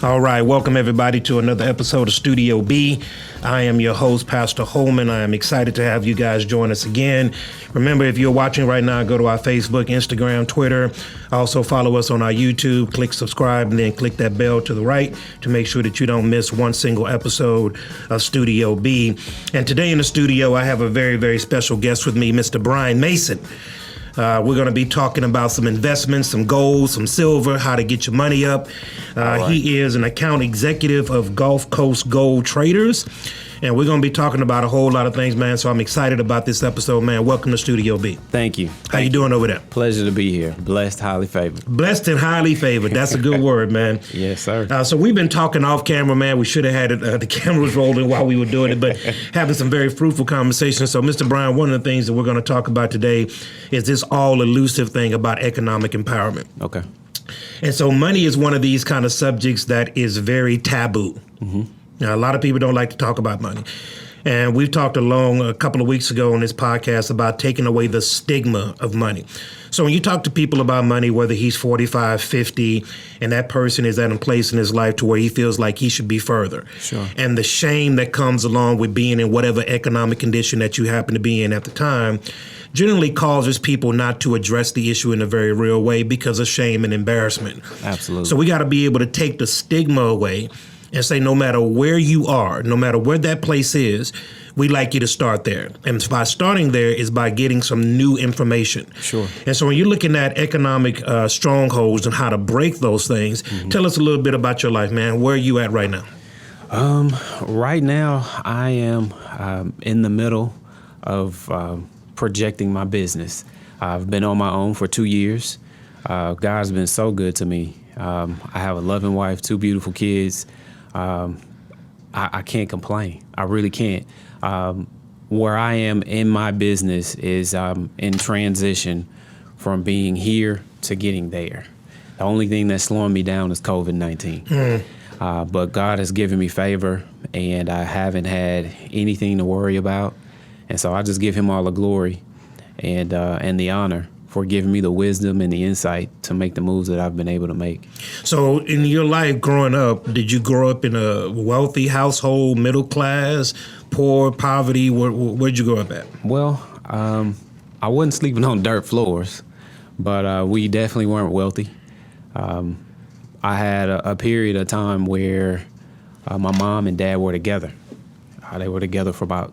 All right, welcome everybody to another episode of Studio B. I am your host, Pastor Holman. I am excited to have you guys join us again. Remember, if you're watching right now, go to our Facebook, Instagram, Twitter. Also follow us on our YouTube, click subscribe, and then click that bell to the right to make sure that you don't miss one single episode of Studio B. And today in the studio, I have a very, very special guest with me, Mr. Brian Mason. We're going to be talking about some investments, some gold, some silver, how to get your money up. Right. He is an account executive of Gulf Coast Gold Traders, and we're going to be talking about a whole lot of things, man. So I'm excited about this episode, man. Welcome to Studio B. Thank you. How you doing over there? Pleasure to be here. Blessed, highly favored. Blessed and highly favored. That's a good word, man. Yes, sir. So we've been talking off camera, man. We should have had the cameras rolling while we were doing it, but having some very fruitful conversations. So, Mr. Brian, one of the things that we're going to talk about today is this all elusive thing about economic empowerment. Okay. And so money is one of these kind of subjects that is very taboo. Mm-hmm. Now, a lot of people don't like to talk about money. And we've talked a couple of weeks ago on this podcast about taking away the stigma of money. So when you talk to people about money, whether he's 45, 50, and that person is at a place in his life to where he feels like he should be further. Sure. And the shame that comes along with being in whatever economic condition that you happen to be in at the time generally causes people not to address the issue in a very real way because of shame and embarrassment. Absolutely. So we got to be able to take the stigma away and say no matter where you are, no matter where that place is, we'd like you to start there. And by starting there is by getting some new information. Sure. And so when you're looking at economic strongholds and how to break those things, tell us a little bit about your life, man. Where are you at right now? Right now, I am in the middle of projecting my business. I've been on my own for 2 years. God's been so good to me. I have a loving wife, 2 beautiful kids. I can't complain. I really can't. Where I am in my business is in transition from being here to getting there. The only thing that's slowing me down is COVID-19. But God has given me favor, and I haven't had anything to worry about. And so I just give him all the glory and the honor for giving me the wisdom and the insight to make the moves that I've been able to make. So in your life growing up, did you grow up in a wealthy household, middle class, poor, poverty? Where'd you grow up at? Well, I wasn't sleeping on dirt floors, but we definitely weren't wealthy. I had a period of time where my mom and dad were together. They were together for about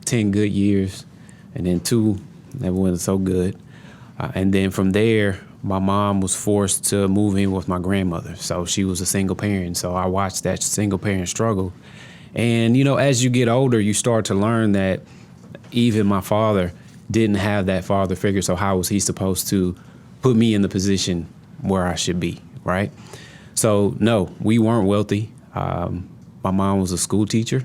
10 good years, and then 2 that wasn't so good. And then from there, my mom was forced to move in with my grandmother. So she was a single parent. So I watched that single parent struggle. And, you know, as you get older, you start to learn that even my father didn't have that father figure. So how was he supposed to put me in the position where I should be, right? So, no, we weren't wealthy. My mom was a school teacher.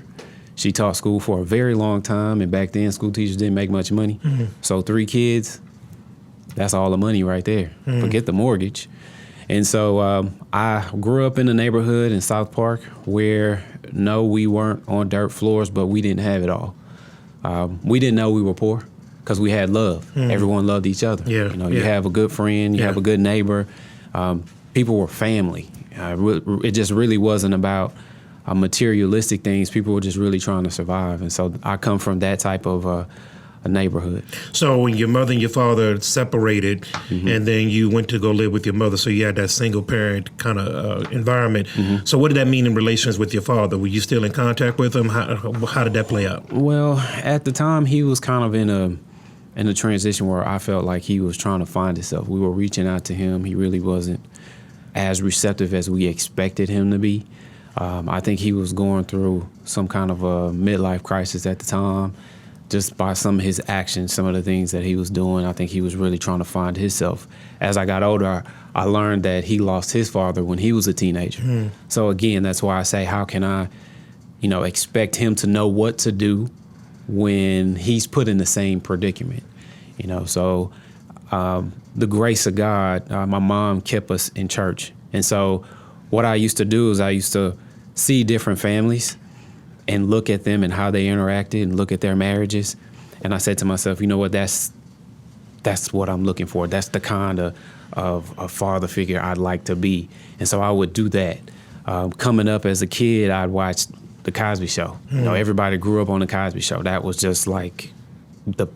She taught school for a very long time. And back then, school teachers didn't make much money. Mm-hmm. So 3 kids. That's all the money right there. Forget the mortgage. And so I grew up in a neighborhood in South Park where, no, we weren't on dirt floors, but we didn't have it all. We didn't know we were poor because we had love. Everyone loved each other. Yeah, you know, you have a good friend, you have a good neighbor. People were family. It just really wasn't about materialistic things. People were just really trying to survive. And so I come from that type of a neighborhood. So when your mother and your father separated, and then you went to go live with your mother, so you had that single parent kind of environment. So what did that mean in relations with your father? Were you still in contact with him? How did that play out? Well, at the time, he was kind of in a transition where I felt like he was trying to find himself. We were reaching out to him. He really wasn't as receptive as we expected him to be. I think he was going through some kind of a midlife crisis at the time. Just by some of his actions, some of the things that he was doing, I think he was really trying to find himself. As I got older, I learned that he lost his father when he was a teenager. So again, that's why I say, how can I, expect him to know what to do when he's put in the same predicament? So the grace of God, my mom kept us in church. And so what I used to do is I used to see different families and look at them and how they interacted and look at their marriages. And I said to myself, you know what, that's what I'm looking for. That's the kind of father figure I'd like to be. And so I would do that. Coming up as a kid, I'd watched The Cosby Show. You know, everybody grew up on The Cosby Show. That was just like the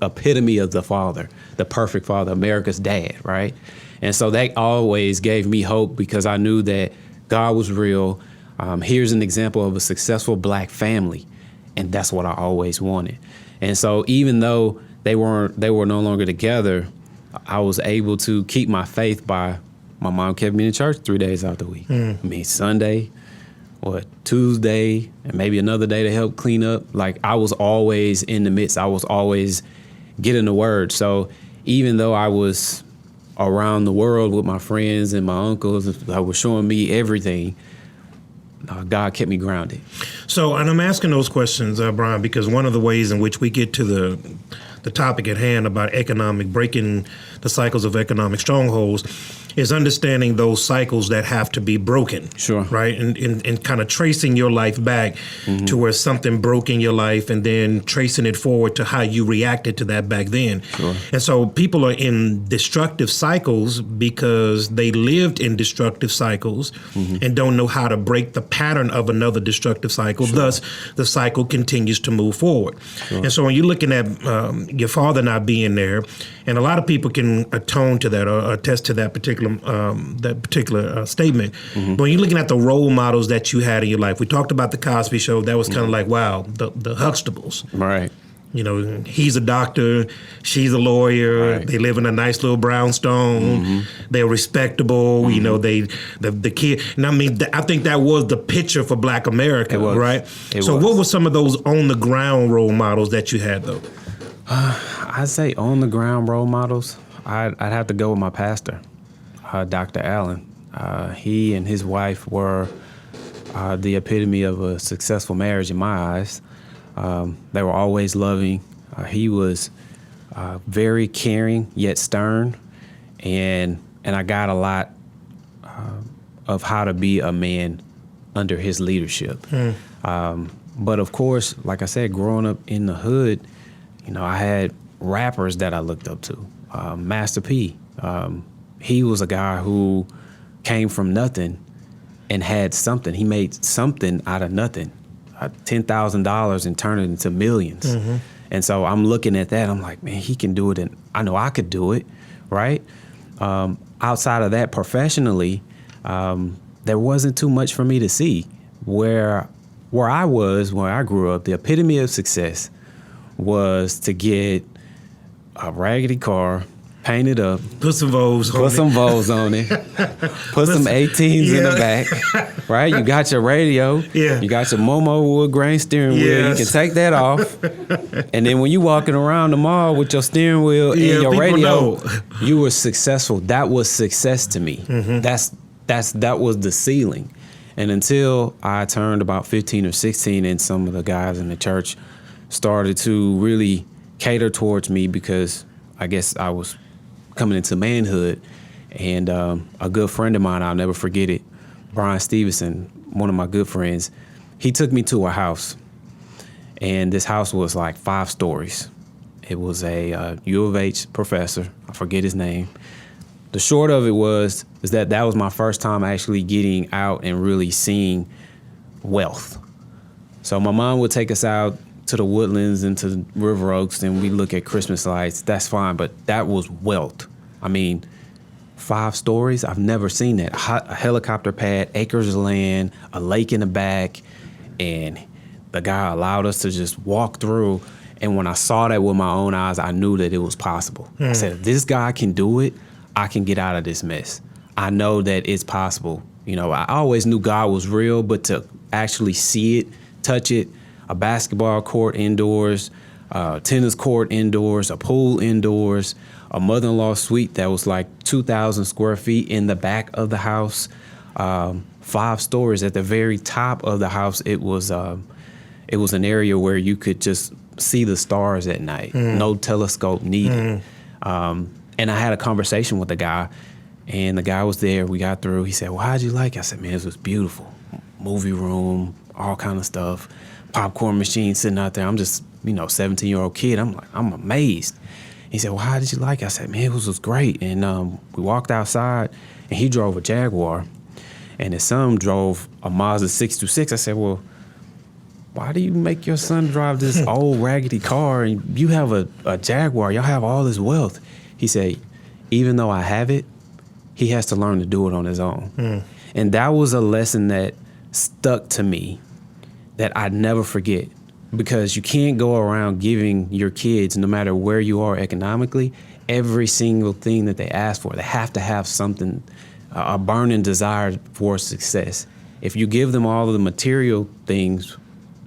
epitome of the father, the perfect father, America's dad, right? And so that always gave me hope because I knew that God was real. Here's an example of a successful black family, and that's what I always wanted. And so even though they were no longer together, I was able to keep my faith by my mom kept me in church 3 days out the week. I mean, Sunday, Tuesday, and maybe another day to help clean up. Like, I was always in the midst. I was always getting the word. So even though I was around the world with my friends and my uncles that were showing me everything, God kept me grounded. So, and I'm asking those questions, Brian, because one of the ways in which we get to the topic at hand about breaking the cycles of economic strongholds is understanding those cycles that have to be broken. Sure. Right? And kind of tracing your life back to where something broke in your life and then tracing it forward to how you reacted to that back then. Sure. And so people are in destructive cycles because they lived in destructive cycles and don't know how to break the pattern of another destructive cycle. Sure. Thus, the cycle continues to move forward. Sure. And so when you're looking at your father not being there, and a lot of people can atone to that or attest to that particular statement. But when you're looking at the role models that you had in your life, we talked about the Cosby Show. That was kind of like, wow, the Huxtables. Right. You know, he's a doctor, she's a lawyer. Right. They live in a nice little brownstone. They're respectable. You know, the kid. And I mean, I think that was the picture for Black America, right? What were some of those on the ground role models that you had, though? I'd say on the ground role models. I'd have to go with my pastor, Dr. Allen. He and his wife were the epitome of a successful marriage in my eyes. They were always loving. He was very caring yet stern, and I got a lot of how to be a man under his leadership. But of course, like I said, growing up in the hood, you know, I had rappers that I looked up to. Master P. He was a guy who came from nothing and had something. He made something out of nothing. $10,000 and turned it into millions. And so I'm looking at that. I'm like, man, he can do it, and I know I could do it, right? Outside of that, professionally, there wasn't too much for me to see. Where I grew up, the epitome of success was to get a raggedy car, paint it up, put some Vogues on it, put some 18s in the back, right? You got your radio, you got your Momo wood grain steering wheel. You can take that off, and then when you walking around the mall with your steering wheel and your radio, you were successful. That was success to me. That was the ceiling. And until I turned about 15 or 16, and some of the guys in the church started to really cater towards me because I guess I was coming into manhood. And a good friend of mine, I'll never forget it, Brian Stevenson, one of my good friends, he took me to a house. And this house was like 5 stories. It was a U of H professor. I forget his name. The short of it is that was my first time actually getting out and really seeing wealth. So my mom would take us out to the Woodlands and to River Oaks, and we look at Christmas lights. That's fine, but that was wealth. I mean, 5 stories, I've never seen that. A helicopter pad, acres of land, a lake in the back, and the guy allowed us to just walk through. And when I saw that with my own eyes, I knew that it was possible. I said, if this guy can do it, I can get out of this mess. I know that it's possible. You know, I always knew God was real, but to actually see it, touch it, a basketball court indoors, tennis court indoors, a pool indoors, a mother-in-law suite that was like 2,000 square feet in the back of the house, 5 stories. At the very top of the house, it was an area where you could just see the stars at night. No telescope needed. And I had a conversation with the guy, and the guy was there. We got through. He said, well, how'd you like it? I said, man, this was beautiful. Movie room, all kind of stuff. Popcorn machine sitting out there. I'm just, 17-year-old kid. I'm amazed. He said, well, how did you like it? I said, man, it was great. And we walked outside, and he drove a Jaguar. and his son drove a Mazda 626. I said, well, why do you make your son drive this old raggedy car and you have a Jaguar? Y'all have all this wealth. He said, even though I have it, he has to learn to do it on his own. And that was a lesson that stuck to me that I'd never forget, because you can't go around giving your kids, no matter where you are economically, every single thing that they ask for. They have to have something, a burning desire for success. If you give them all of the material things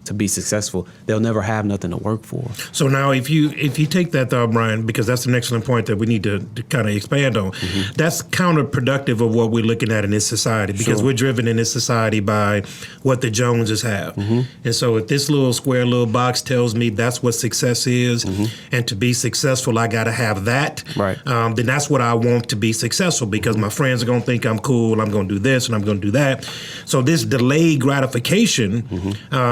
to be successful, they'll never have nothing to work for. So now if you take that thought, Brian, because that's an excellent point that we need to kind of expand on, that's counterproductive of what we're looking at in this society, because we're driven in this society by what the Joneses have. And so if this little square little box tells me that's what success is, and to be successful, I got to have that, then that's what I want to be successful, because my friends are going to think I'm cool, I'm going to do this and I'm going to do that. So this delayed gratification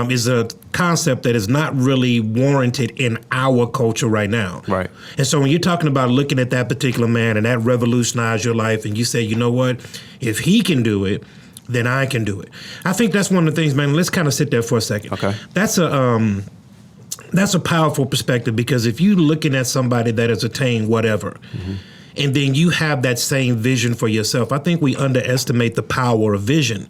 is a concept that is not really warranted in our culture right now. Right. And so when you're talking about looking at that particular man and that revolutionized your life, and you say, you know what, if he can do it, then I can do it. I think that's one of the things, man. Let's kind of sit there for a second. Okay. That's a powerful perspective, because if you're looking at somebody that has attained whatever, and then you have that same vision for yourself, I think we underestimate the power of vision.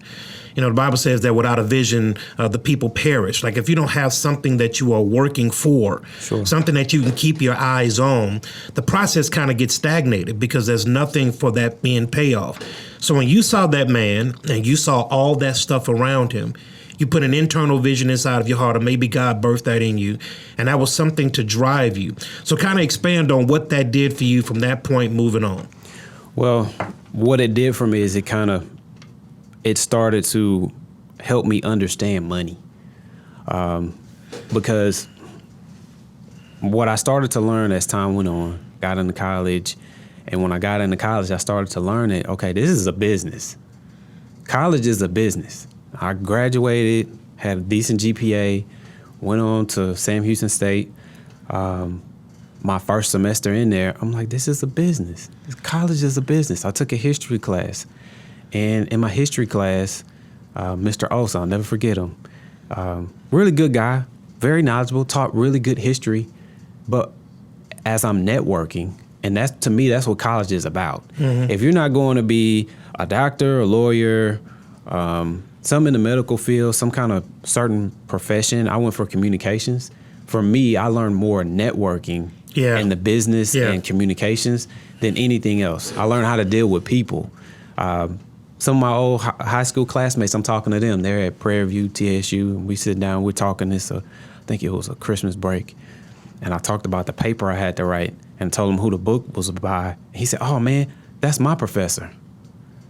You know, the Bible says that without a vision, the people perish. Like if you don't have something that you are working for, something that you can keep your eyes on, the process kind of gets stagnated, because there's nothing for that being payoff. So when you saw that man and you saw all that stuff around him, you put an internal vision inside of your heart, or maybe God birthed that in you, and that was something to drive you. So kind of expand on what that did for you from that point moving on. Well, what it did for me is it started to help me understand money. Because what I started to learn as time went on, got into college, and when I got into college, I started to learn that, okay, this is a business. College is a business. I graduated, had a decent GPA, went on to Sam Houston State. My first semester in there, I'm like, this is a business. College is a business. I took a history class. And in my history class, Mr. Olson, I'll never forget him. Really good guy, very knowledgeable, taught really good history. But as I'm networking, and that's, to me, that's what college is about. If you're not going to be a doctor, a lawyer, some in the medical field, some kind of certain profession, I went for communications. For me, I learned more networking in the business and communications than anything else. I learned how to deal with people. Some of my old high school classmates, I'm talking to them. They're at Prairie View, TSU, and we sit down, we're talking this, I think it was a Christmas break. And I talked about the paper I had to write and told him who the book was by. He said, oh, man, that's my professor.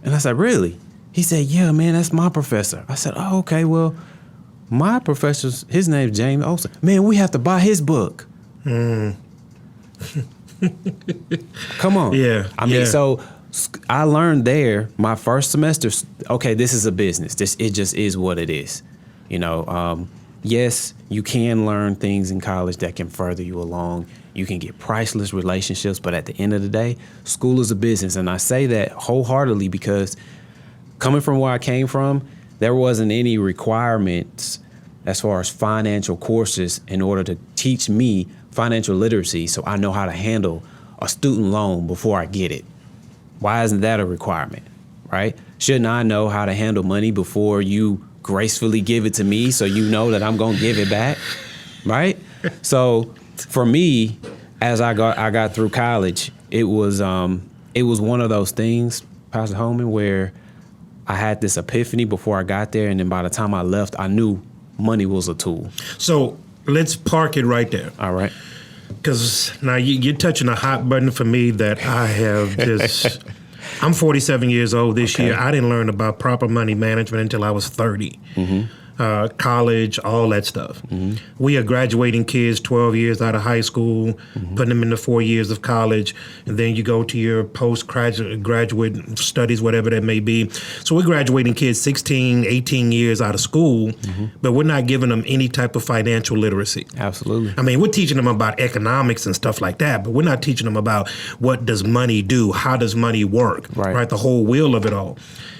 And I said, really? He said, yeah, man, that's my professor. I said, oh, okay, well, my professor's, his name's James Olson. Man, we have to buy his book. Come on. Yeah. I mean, so I learned there my first semester, okay, this is a business. It just is what it is. You know, yes, you can learn things in college that can further you along. You can get priceless relationships, but at the end of the day, school is a business. And I say that wholeheartedly because coming from where I came from, there wasn't any requirements as far as financial courses in order to teach me financial literacy so I know how to handle a student loan before I get it. Why isn't that a requirement, right? Shouldn't I know how to handle money before you gracefully give it to me so you know that I'm going to give it back, right? So for me, as I got through college, it was one of those things, Pastor Holman, where I had this epiphany before I got there, and then by the time I left, I knew money was a tool. So let's park it right there. All right. Because now you're touching a hot button for me that I have just... I'm 47 years old this year. I didn't learn about proper money management until I was 30. college, all that stuff. We are graduating kids 12 years out of high school, putting them into 4 years of college, and then you go to your graduate studies, whatever that may be. So we're graduating kids 16, 18 years out of school, but we're not giving them any type of financial literacy. Absolutely. I mean, we're teaching them about economics and stuff like that, but we're not teaching them about what does money do, how does money work, right? The whole wheel of it all.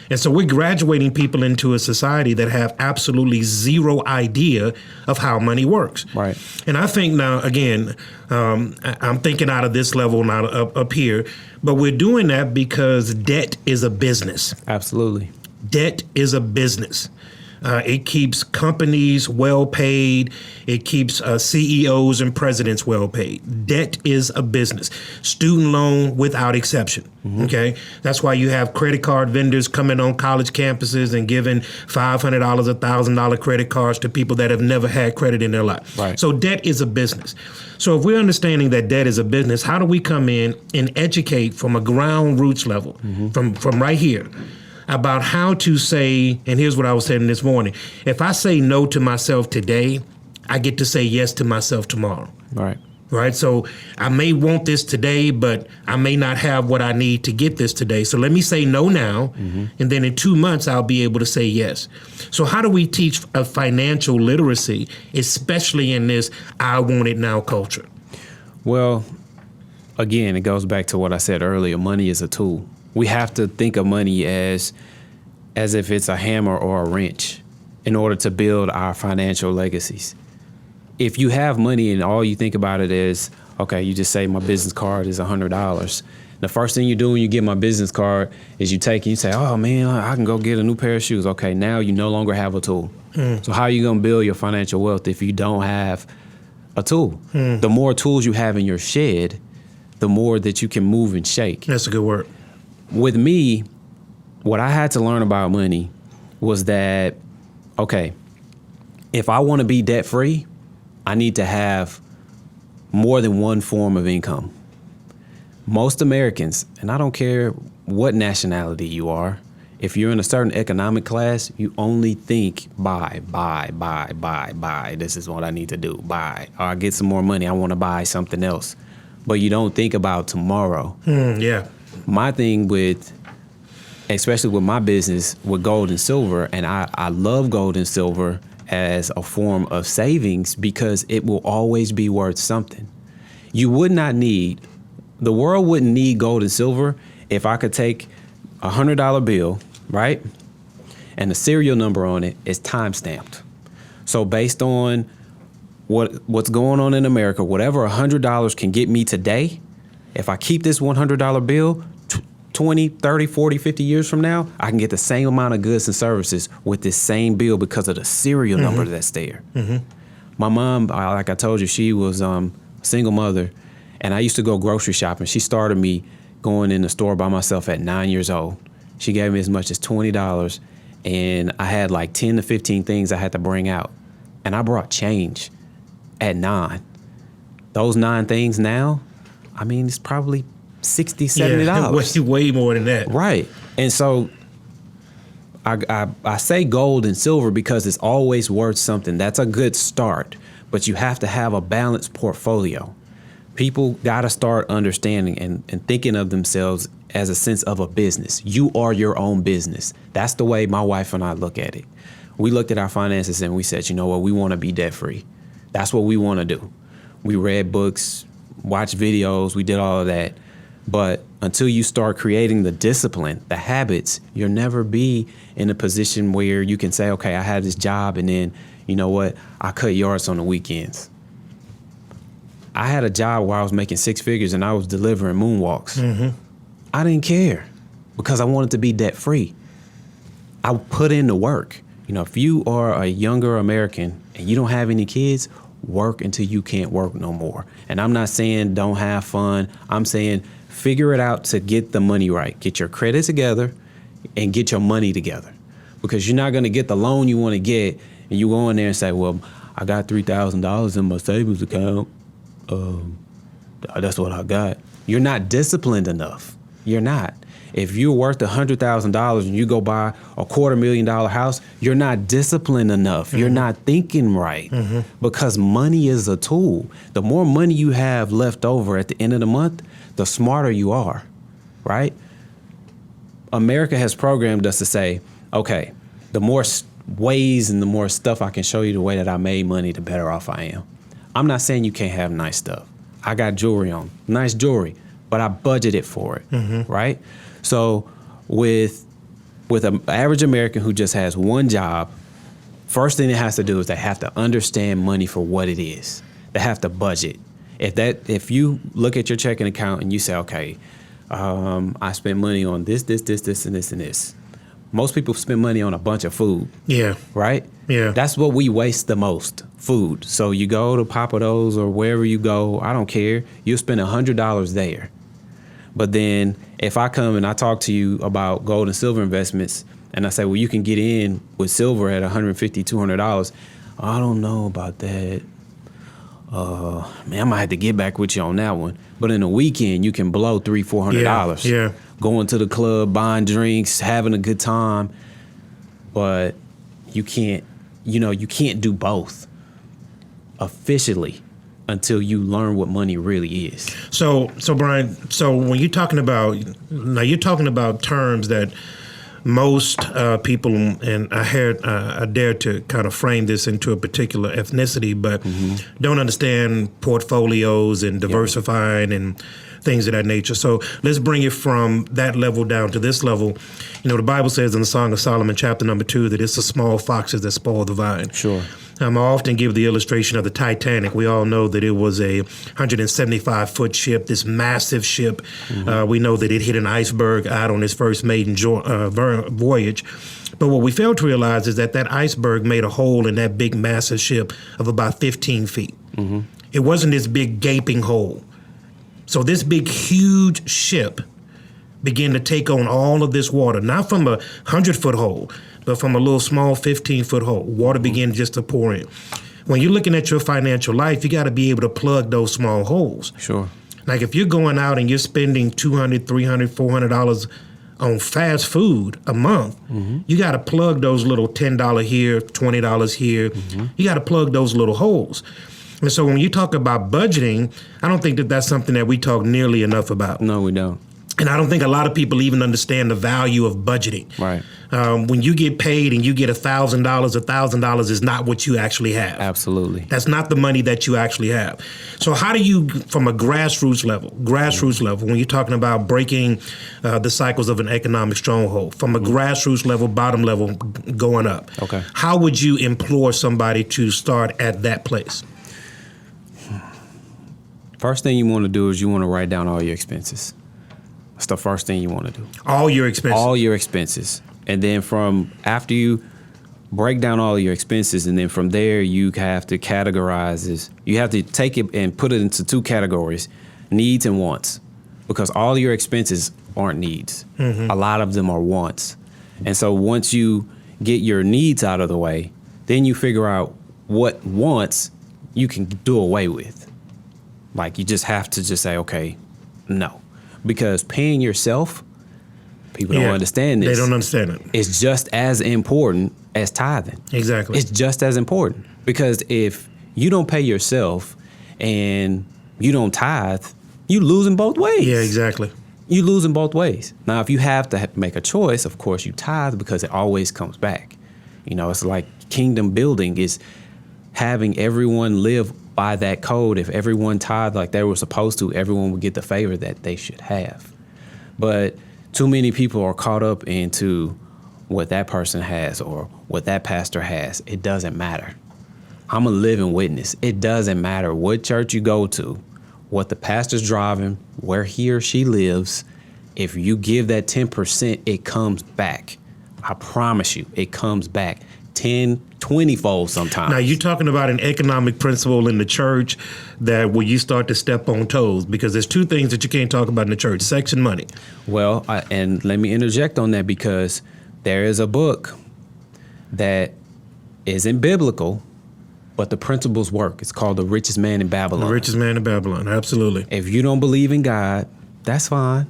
And so we're graduating people into a society that have absolutely zero idea of how money works. Right. And I think now, again, I'm thinking out of this level, not up here, but we're doing that because debt is a business. Absolutely. Debt is a business. It keeps companies well paid. It keeps CEOs and presidents well paid. Debt is a business. Student loan without exception. Okay, that's why you have credit card vendors coming on college campuses and giving $500, $1,000 credit cards to people that have never had credit in their life. Right. So debt is a business. So if we're understanding that debt is a business, how do we come in and educate from a ground roots level, from right here, about how to say, and here's what I was saying this morning, if I say no to myself today, I get to say yes to myself tomorrow. Right? So I may want this today, but I may not have what I need to get this today. So let me say no now, and then in 2 months, I'll be able to say yes. So how do we teach a financial literacy, especially in this I want it now culture? Well, again, it goes back to what I said earlier. Money is a tool. We have to think of money as if it's a hammer or a wrench in order to build our financial legacies. If you have money and all you think about it is, okay, you just say my business card is $100. The first thing you do when you get my business card is you take it, you say, oh man, I can go get a new pair of shoes. Okay, now you no longer have a tool. So how are you gonna build your financial wealth if you don't have a tool? The more tools you have in your shed, the more that you can move and shake. That's a good word. With me, what I had to learn about money was that, okay, if I want to be debt free, I need to have more than one form of income. Most Americans, and I don't care what nationality you are, if you're in a certain economic class, you only think buy. This is what I need to do, buy. Or I get some more money, I want to buy something else. But you don't think about tomorrow. Yeah. My thing with, especially with my business with gold and silver, and I love gold and silver as a form of savings because it will always be worth something. You would not need, the world wouldn't need gold and silver if I could take a $100 bill, right? And the serial number on it is time stamped. So based on what's going on in America, whatever $100 can get me today, if I keep this $100 bill, 20, 30, 40, 50 years from now, I can get the same amount of goods and services with this same bill because of the serial number that's there. My mom, like I told you, she was a single mother, and I used to go grocery shopping. She started me going in the store by myself at 9 years old. She gave me as much as $20, and I had like 10 to 15 things I had to bring out. And I brought change at 9. Those 9 things now, I mean, it's probably $60, $70. Yeah, way more than that. Right. And so I say gold and silver because it's always worth something. That's a good start, but you have to have a balanced portfolio. People got to start understanding and thinking of themselves as a sense of a business. You are your own business. That's the way my wife and I look at it. We looked at our finances and we said, you know what, we want to be debt free. That's what we want to do. We read books, watched videos, we did all of that. But until you start creating the discipline, the habits, you'll never be in a position where you can say, okay, I had this job and then, you know what, I cut yards on the weekends. I had a job where I was making 6 figures and I was delivering moonwalks. I didn't care because I wanted to be debt free. I put in the work. You know, if you are a younger American and you don't have any kids, work until you can't work no more. And I'm not saying don't have fun. I'm saying figure it out to get the money right. Get your credit together and get your money together. Because you're not going to get the loan you want to get and you go in there and say, well, I got $3,000 in my savings account. That's what I got. You're not disciplined enough. You're not. If you're worth $100,000 and you go buy a $250,000 house, you're not disciplined enough. You're not thinking right because money is a tool. The more money you have left over at the end of the month, the smarter you are, right? America has programmed us to say, okay, the more ways and the more stuff I can show you the way that I made money, the better off I am. I'm not saying you can't have nice stuff. I got jewelry on, nice jewelry, but I budgeted for it, right? So with an average American who just has one job, first thing it has to do is they have to understand money for what it is. They have to budget. If you look at your checking account and you say, okay, I spent money on this, and this. Most people spend money on a bunch of food. Yeah. Right? Yeah. That's what we waste the most, food. So you go to Papa Do's or wherever you go, I don't care. You'll spend $100 there. But then if I come and I talk to you about gold and silver investments and I say, well, you can get in with silver at $150, $200. I don't know about that. Man, I might have to get back with you on that one. But in a weekend, you can blow $300, $400. Yeah. Going to the club, buying drinks, having a good time. But you can't do both officially until you learn what money really is. So Brian, when you're talking about terms that most people, and I dare to kind of frame this into a particular ethnicity, but don't understand portfolios and diversifying and things of that nature. So let's bring it from that level down to this level. The Bible says in the Song of Solomon, chapter number 2, that it's the small foxes that spoil the vine. Sure. I often give the illustration of the Titanic. We all know that it was a 175-foot ship, this massive ship. We know that it hit an iceberg out on its first maiden voyage. But what we fail to realize is that iceberg made a hole in that big, massive ship of about 15 feet. It wasn't this big, gaping hole. So this big, huge ship began to take on all of this water, not from a 100-foot hole, but from a little small 15-foot hole. Water began just to pour in. When you're looking at your financial life, you got to be able to plug those small holes. Sure. Like if you're going out and you're spending $200, $300, $400 on fast food a month, you got to plug those little $10 here, $20 here. You got to plug those little holes. And so when you talk about budgeting, I don't think that that's something that we talk nearly enough about. No, we don't. And I don't think a lot of people even understand the value of budgeting. Right. When you get paid and you get $1,000 is not what you actually have. Absolutely. That's not the money that you actually have. So how do you, from a grassroots level, when you're talking about breaking the cycles of an economic stronghold, from a grassroots level, bottom level, going up, how would you implore somebody to start at that place? First thing you want to do is you want to write down all your expenses. That's the first thing you want to do. All your expenses? All your expenses. And then after you break down all your expenses, and then from there you have to categorize this. You have to take it and put it into two categories, needs and wants. Because all your expenses aren't needs. A lot of them are wants. And so once you get your needs out of the way, then you figure out what wants you can do away with. Like you just have to just say, okay, no. Because paying yourself, people don't understand this. They don't understand it. It's just as important as tithing. Exactly. It's just as important. Because if you don't pay yourself and you don't tithe, you losing both ways. Yeah, exactly. You losing both ways. Now, if you have to make a choice, of course you tithe because it always comes back. It's like kingdom building is having everyone live by that code. If everyone tithed like they were supposed to, everyone would get the favor that they should have. But too many people are caught up into what that person has or what that pastor has. It doesn't matter. I'm a living witness. It doesn't matter what church you go to, what the pastor's driving, where he or she lives. If you give that 10%, it comes back. I promise you, it comes back 10, 20-fold sometimes. Now, you're talking about an economic principle in the church that where you start to step on toes, because there's two things that you can't talk about in the church, sex and money. Well, and let me interject on that, because there is a book that isn't biblical, but the principles work. It's called The Richest Man in Babylon. The Richest Man in Babylon, absolutely. If you don't believe in God, that's fine.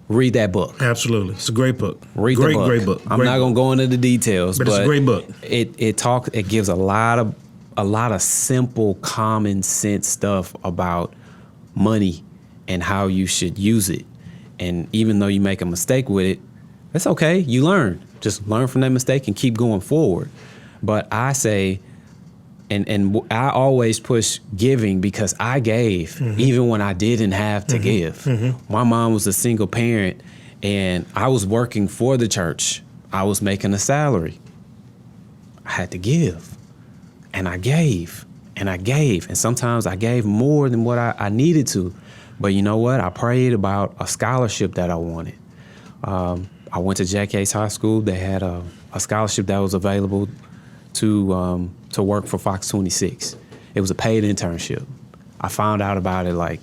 read that book. Absolutely. It's a great book. Read great, the book. Great book. I'm not going to go into the details, but it's a great book. It gives a lot of simple, common sense stuff about money and how you should use it. And even though you make a mistake with it, it's okay. You learn. Just learn from that mistake and keep going forward. But I say, and I always push giving because I gave even when I didn't have to give. My mom was a single parent and I was working for the church. I was making a salary. I had to give. And I gave. And I gave. And sometimes I gave more than what I needed to. But you know what? I prayed about a scholarship that I wanted. I went to Jack Yates High School. They had a scholarship that was available to work for Fox 26. It was a paid internship. I found out about it I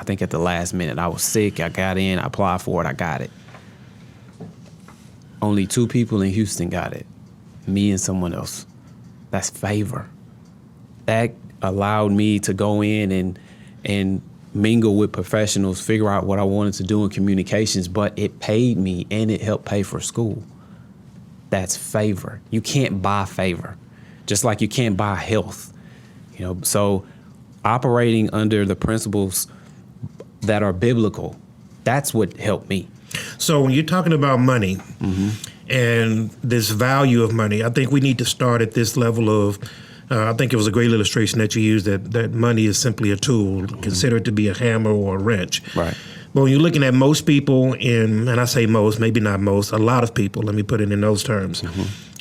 think at the last minute. I was sick. I got in. I applied for it. I got it. Only 2 people in Houston got it. Me and someone else. That's favor. That allowed me to go in and mingle with professionals, figure out what I wanted to do in communications, but it paid me and it helped pay for school. That's favor. You can't buy favor, just like you can't buy health. So operating under the principles that are biblical, that's what helped me. So when you're talking about money and this value of money, I think we need to start at this level of I think it was a great illustration that you used that money is simply a tool. Consider it to be a hammer or a wrench. Right. But when you're looking at most people and I say most, maybe not most, a lot of people, let me put it in those terms,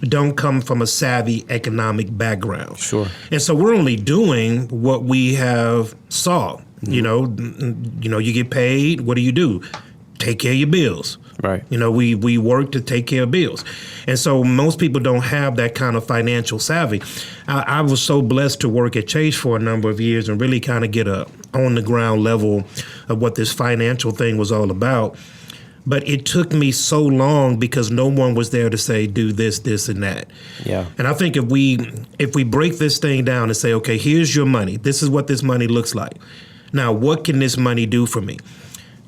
don't come from a savvy economic background. Sure. And so we're only doing what we have saw. You know, you get paid. What do? Take care of your bills. Right. We work to take care of bills. And so most people don't have that kind of financial savvy. I was so blessed to work at Chase for a number of years and really kind of get a on the ground level of what this financial thing was all about. But it took me so long because no one was there to say, do this, this, and that. Yeah. And I think if we break this thing down and say, okay, here's your money. This is what this money looks like. Now, what can this money do for me?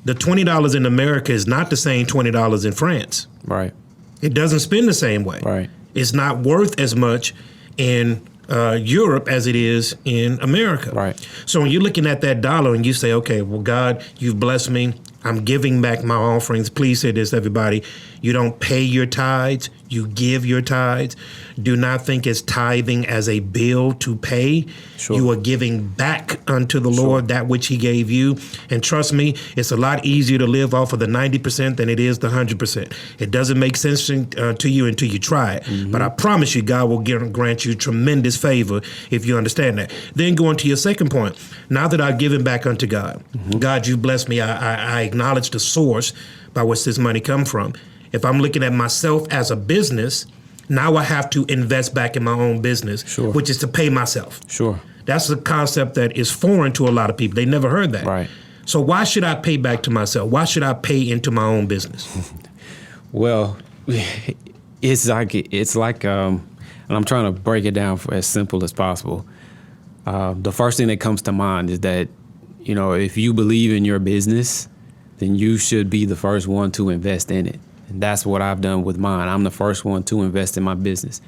The $20 in America is not the same $20 in France. Right. It doesn't spend the same way. Right. It's not worth as much in Europe as it is in America. Right. So when you're looking at that dollar and you say, okay, well, God, you've blessed me. I'm giving back my offerings. Please say this, everybody. You don't pay your tithes. You give your tithes. Do not think it's tithing as a bill to pay. Sure. You are giving back unto the Lord that which he gave you. And trust me, it's a lot easier to live off of the 90% than it is the 100%. It doesn't make sense to you until you try it. But I promise you, God will grant you tremendous favor if you understand that. Then going to your second point. Now that I've given back unto God, God, you blessed me. I acknowledge the source by which this money come from. If I'm looking at myself as a business, now I have to invest back in my own business, which is to pay myself. Sure. That's a concept that is foreign to a lot of people. They never heard that. Right. So why should I pay back to myself? Why should I pay into my own business? Well, it's like, and I'm trying to break it down for as simple as possible. The first thing that comes to mind is that, if you believe in your business, then you should be the first one to invest in it. And that's what I've done with mine. I'm the first one to invest in my business.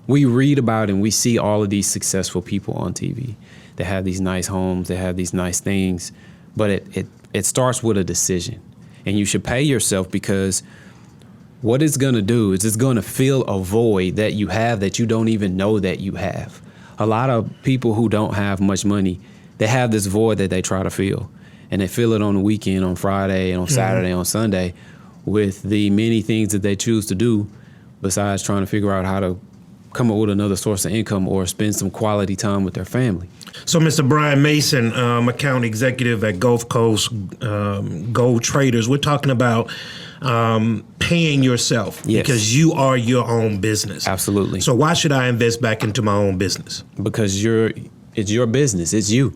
We read about and we see all of these successful people on TV. They have these nice homes, they have these nice things, but it starts with a decision. And you should pay yourself because what it's going to do is it's going to fill a void that you have that you don't even know that you have. A lot of people who don't have much money, they have this void that they try to fill. And they fill it on the weekend, on Friday, and on Saturday, on Sunday, with the many things that they choose to do besides trying to figure out how to come up with another source of income or spend some quality time with their family. So, Mr. Brian Mason, account executive at Gulf Coast Gold Traders, we're talking about paying yourself because you are your own business. Absolutely. So why should I invest back into my own business? Because it's your business. It's you.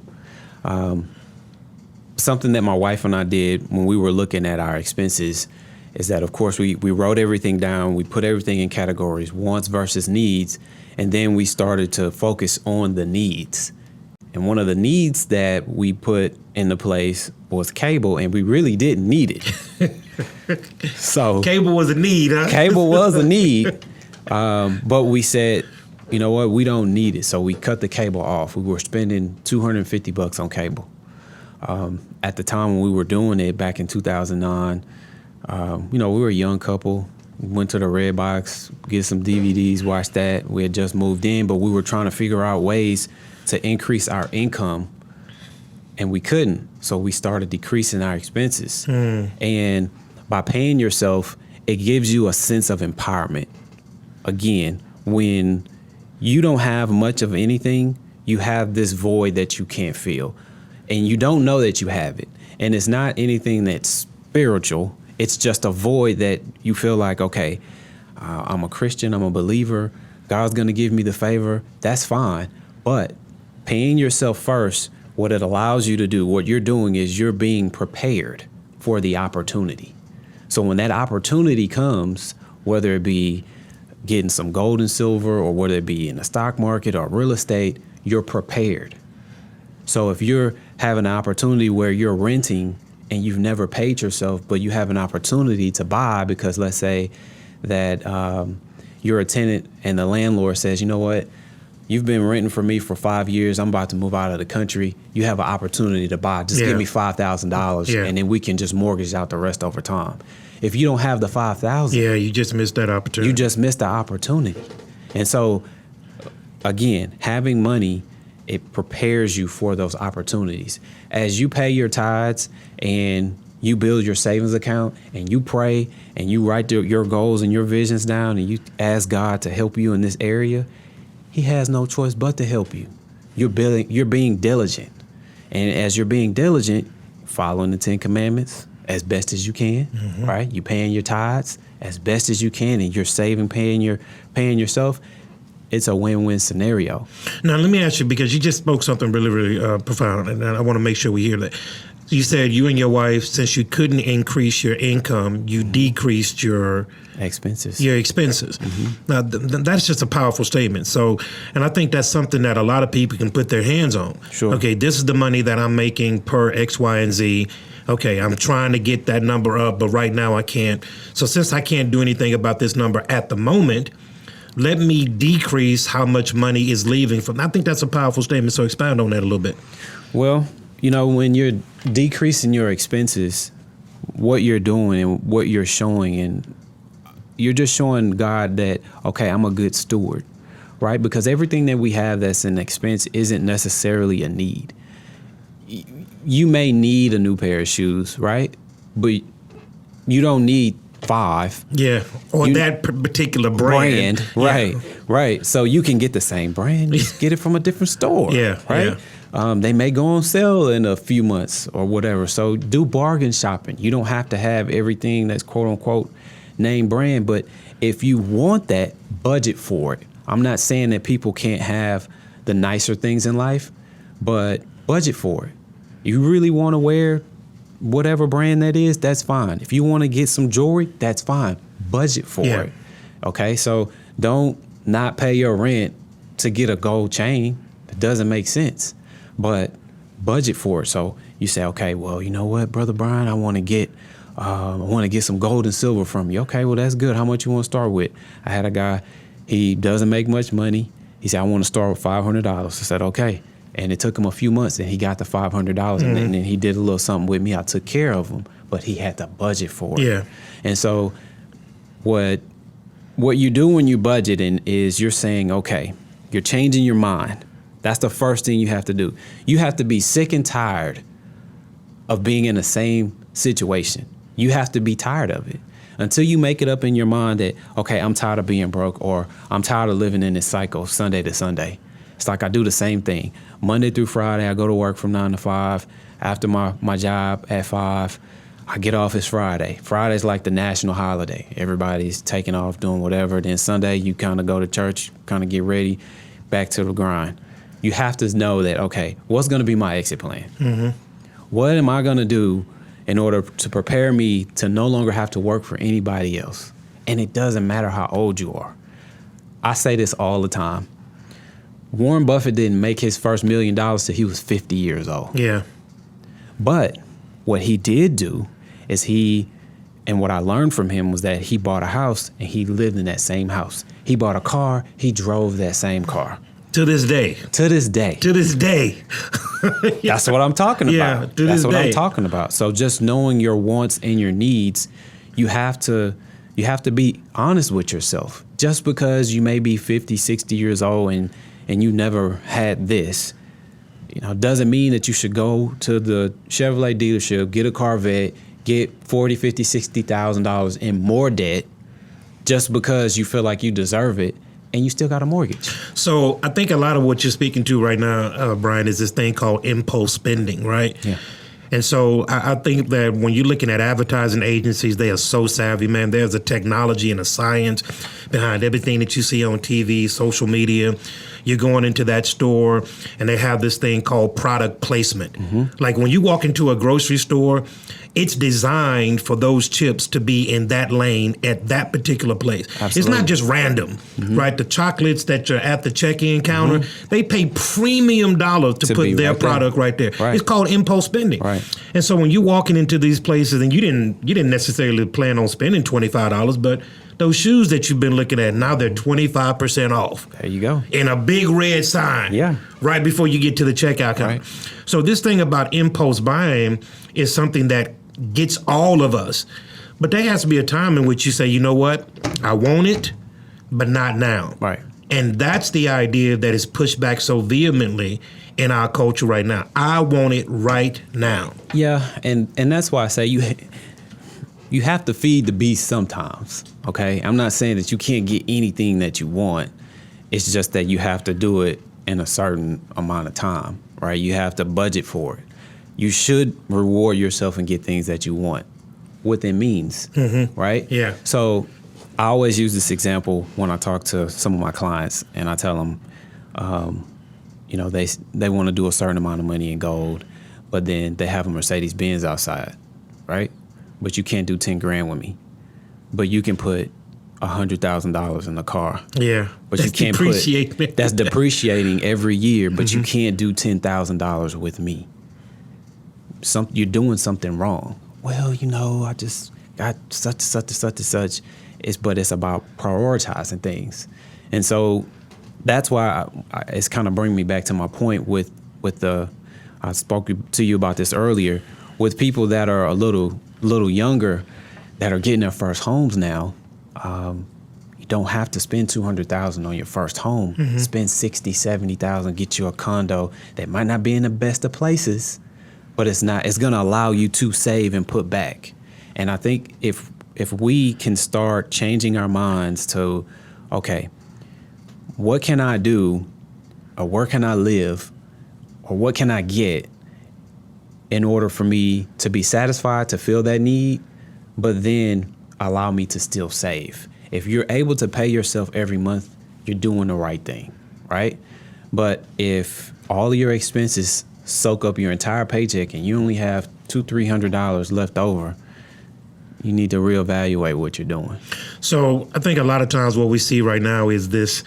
Something that my wife and I did when we were looking at our expenses is that, of course, we wrote everything down. We put everything in categories, wants versus needs. And then we started to focus on the needs. And one of the needs that we put into place was cable, and we really didn't need it. So Cable was a need, huh? cable was a need, but we said, you know what, we don't need it. So we cut the cable off. We were spending $250 on cable. At the time when we were doing it back in 2009, we were a young couple. We went to the Red Box, get some DVDs, watch that. We had just moved in, but we were trying to figure out ways to increase our income, and we couldn't. So we started decreasing our expenses. And by paying yourself, it gives you a sense of empowerment. Again, when you don't have much of anything, you have this void that you can't feel, and you don't know that you have it. And it's not anything that's spiritual. It's just a void that you feel like, okay, I'm a Christian, I'm a believer, God's gonna give me the favor, that's fine. But paying yourself first, what it allows you to do, what you're doing is you're being prepared for the opportunity. So when that opportunity comes, whether it be getting some gold and silver or whether it be in the stock market or real estate, you're prepared. So if you're having an opportunity where you're renting and you've never paid yourself, but you have an opportunity to buy because let's say that you're a tenant and the landlord says, you know what, you've been renting for me for 5 years. I'm about to move out of the country. You have an opportunity to buy. Just give me $5,000 and then we can just mortgage out the rest over time. If you don't have the $5,000, you just missed that opportunity. You just missed the opportunity. And so, again, having money, it prepares you for those opportunities. As you pay your tithes and you build your savings account and you pray and you write your goals and your visions down and you ask God to help you in this area, He has no choice but to help you. You're being diligent. And as you're being diligent, following the 10 Commandments as best as you can, right? You're paying your tithes as best as you can and you're saving, paying yourself. It's a win-win scenario. Now, let me ask you, because you just spoke something really, really profound, and I want to make sure we hear that. You said you and your wife, since you couldn't increase your income, you decreased your expenses. Now, that's just a powerful statement. So, and I think that's something that a lot of people can put their hands on. Sure. Okay, this is the money that I'm making per X, Y, and Z. Okay, I'm trying to get that number up, but right now I can't. So since I can't do anything about this number at the moment, let me decrease how much money is leaving from. I think that's a powerful statement. So expound on that a little bit. Well, when you're decreasing your expenses, what you're doing and what you're showing, and you're just showing God that, okay, I'm a good steward, right? Because everything that we have that's an expense isn't necessarily a need. You may need a new pair of shoes, right? But you don't need 5. Yeah, or that particular brand. Right. So you can get the same brand, just get it from a different store. Right. Yeah. They may go on sale in a few months or whatever. So do bargain shopping. You don't have to have everything that's quote unquote name brand, but if you want that, budget for it. I'm not saying that people can't have the nicer things in life, but budget for it. You really want to wear whatever brand that is, that's fine. If you want to get some jewelry, that's fine. Budget for it. Okay, so don't not pay your rent to get a gold chain. It doesn't make sense. But budget for it. So you say, okay, well, you know what, Brother Brian, I want to get some gold and silver from you. Okay, well, that's good. How much you want to start with? I had a guy, he doesn't make much money. He said, I want to start with $500. I said, okay. And it took him a few months, and he got the $500, and then he did a little something with me. I took care of him, but he had to budget for it. Yeah. And so what you do when you budgeting is you're saying, okay, you're changing your mind. That's the first thing you have to do. You have to be sick and tired of being in the same situation. You have to be tired of it. Until you make it up in your mind that, okay, I'm tired of being broke, or I'm tired of living in this cycle Sunday to Sunday. It's like I do the same thing. Monday through Friday, I go to work from 9 to 5. After my job at 5, I get off. It's Friday. Friday's like the national holiday. Everybody's taking off, doing whatever. Then Sunday, you kind of go to church, kind of get ready, back to the grind. You have to know that, okay, what's going to be my exit plan? What am I going to do in order to prepare me to no longer have to work for anybody else? And it doesn't matter how old you are. I say this all the time. Warren Buffett didn't make his first $1 million till he was 50 years old. Yeah. But what he did do is and what I learned from him was that he bought a house and he lived in that same house. He bought a car, he drove that same car. To this day. To this day. To this day. That's what I'm talking about. Yeah, to That's this what day. I'm talking about. So just knowing your wants and your needs, you have to be honest with yourself. Just because you may be 50, 60 years old and you never had this, doesn't mean that you should go to the Chevrolet dealership, get a Corvette, get $40,000, $50,000, $60,000 in more debt just because you feel like you deserve it. And you still got a mortgage. So I think a lot of what you're speaking to right now, Brian, is this thing called impulse spending, right? Yeah. And so I think that when you're looking at advertising agencies, they are so savvy, man. There's a technology and a science behind everything that you see on TV, social media. You're going into that store and they have this thing called product placement. Mm-hmm. Like when you walk into a grocery store, it's designed for those chips to be in that lane at that particular place. Absolutely. It's not just random, right? The chocolates that are at the check-in counter, they pay premium dollars to put their product right there. Right. It's called impulse spending. Right. And so when you're walking into these places and you didn't necessarily plan on spending $25, but those shoes that you've been looking at, now they're 25% off. There you go. In a big red sign. Yeah. Right before you get to the checkout counter. Right. So this thing about impulse buying is something that gets all of us. But there has to be a time in which you say, you know what? I want it, but not now. Right. And that's the idea that is pushed back so vehemently in our culture right now. I want it right now. Yeah, and that's why I say you have to feed the beast sometimes, okay? I'm not saying that you can't get anything that you want. It's just that you have to do it in a certain amount of time, right? You have to budget for it. You should reward yourself and get things that you want within means, right? Yeah. So I always use this example when I talk to some of my clients, and I tell them, they want to do a certain amount of money in gold, but then they have a Mercedes-Benz outside, right? But you can't do 10 grand with me. But you can put $100,000 in the car. Yeah. But you can't that's depreciating every year, but you can't do $10,000 with me. You're doing something wrong. Well, I just got such. But it's about prioritizing things. And so that's why it's kind of bringing me back to my point with I spoke to you about this earlier, with people that are a little younger that are getting their first homes now. You don't have to spend $200,000 on your first home. Spend $60,000, $70,000, get you a condo that might not be in the best of places, but it's going to allow you to save and put back. And I think if we can start changing our minds to, okay, what can I do, or where can I live, or what can I get in order for me to be satisfied, to feel that need, but then allow me to still save. If you're able to pay yourself every month, you're doing the right thing, right? But if all of your expenses soak up your entire paycheck and you only have $200-$300 left over, you need to reevaluate what you're doing. So I think a lot of times what we see right now is this.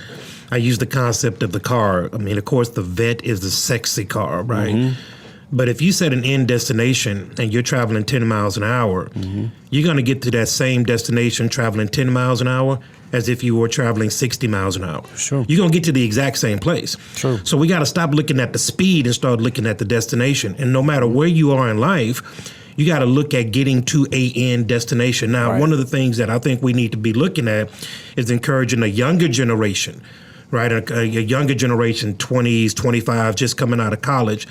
I use the concept of the car. I mean, of course, the Vet is the sexy car, right? But if you set an end destination and you're traveling 10 miles an hour, you're going to get to that same destination traveling 10 miles an hour as if you were traveling 60 miles an hour. Sure. You're going to get to the exact same place. True. So we got to stop looking at the speed and start looking at the destination. And no matter where you are in life, you got to look at getting to a end destination. Now, one of the things that I think we need to be looking at is encouraging a younger generation, right? A younger generation, 20s, 25, just coming out of college,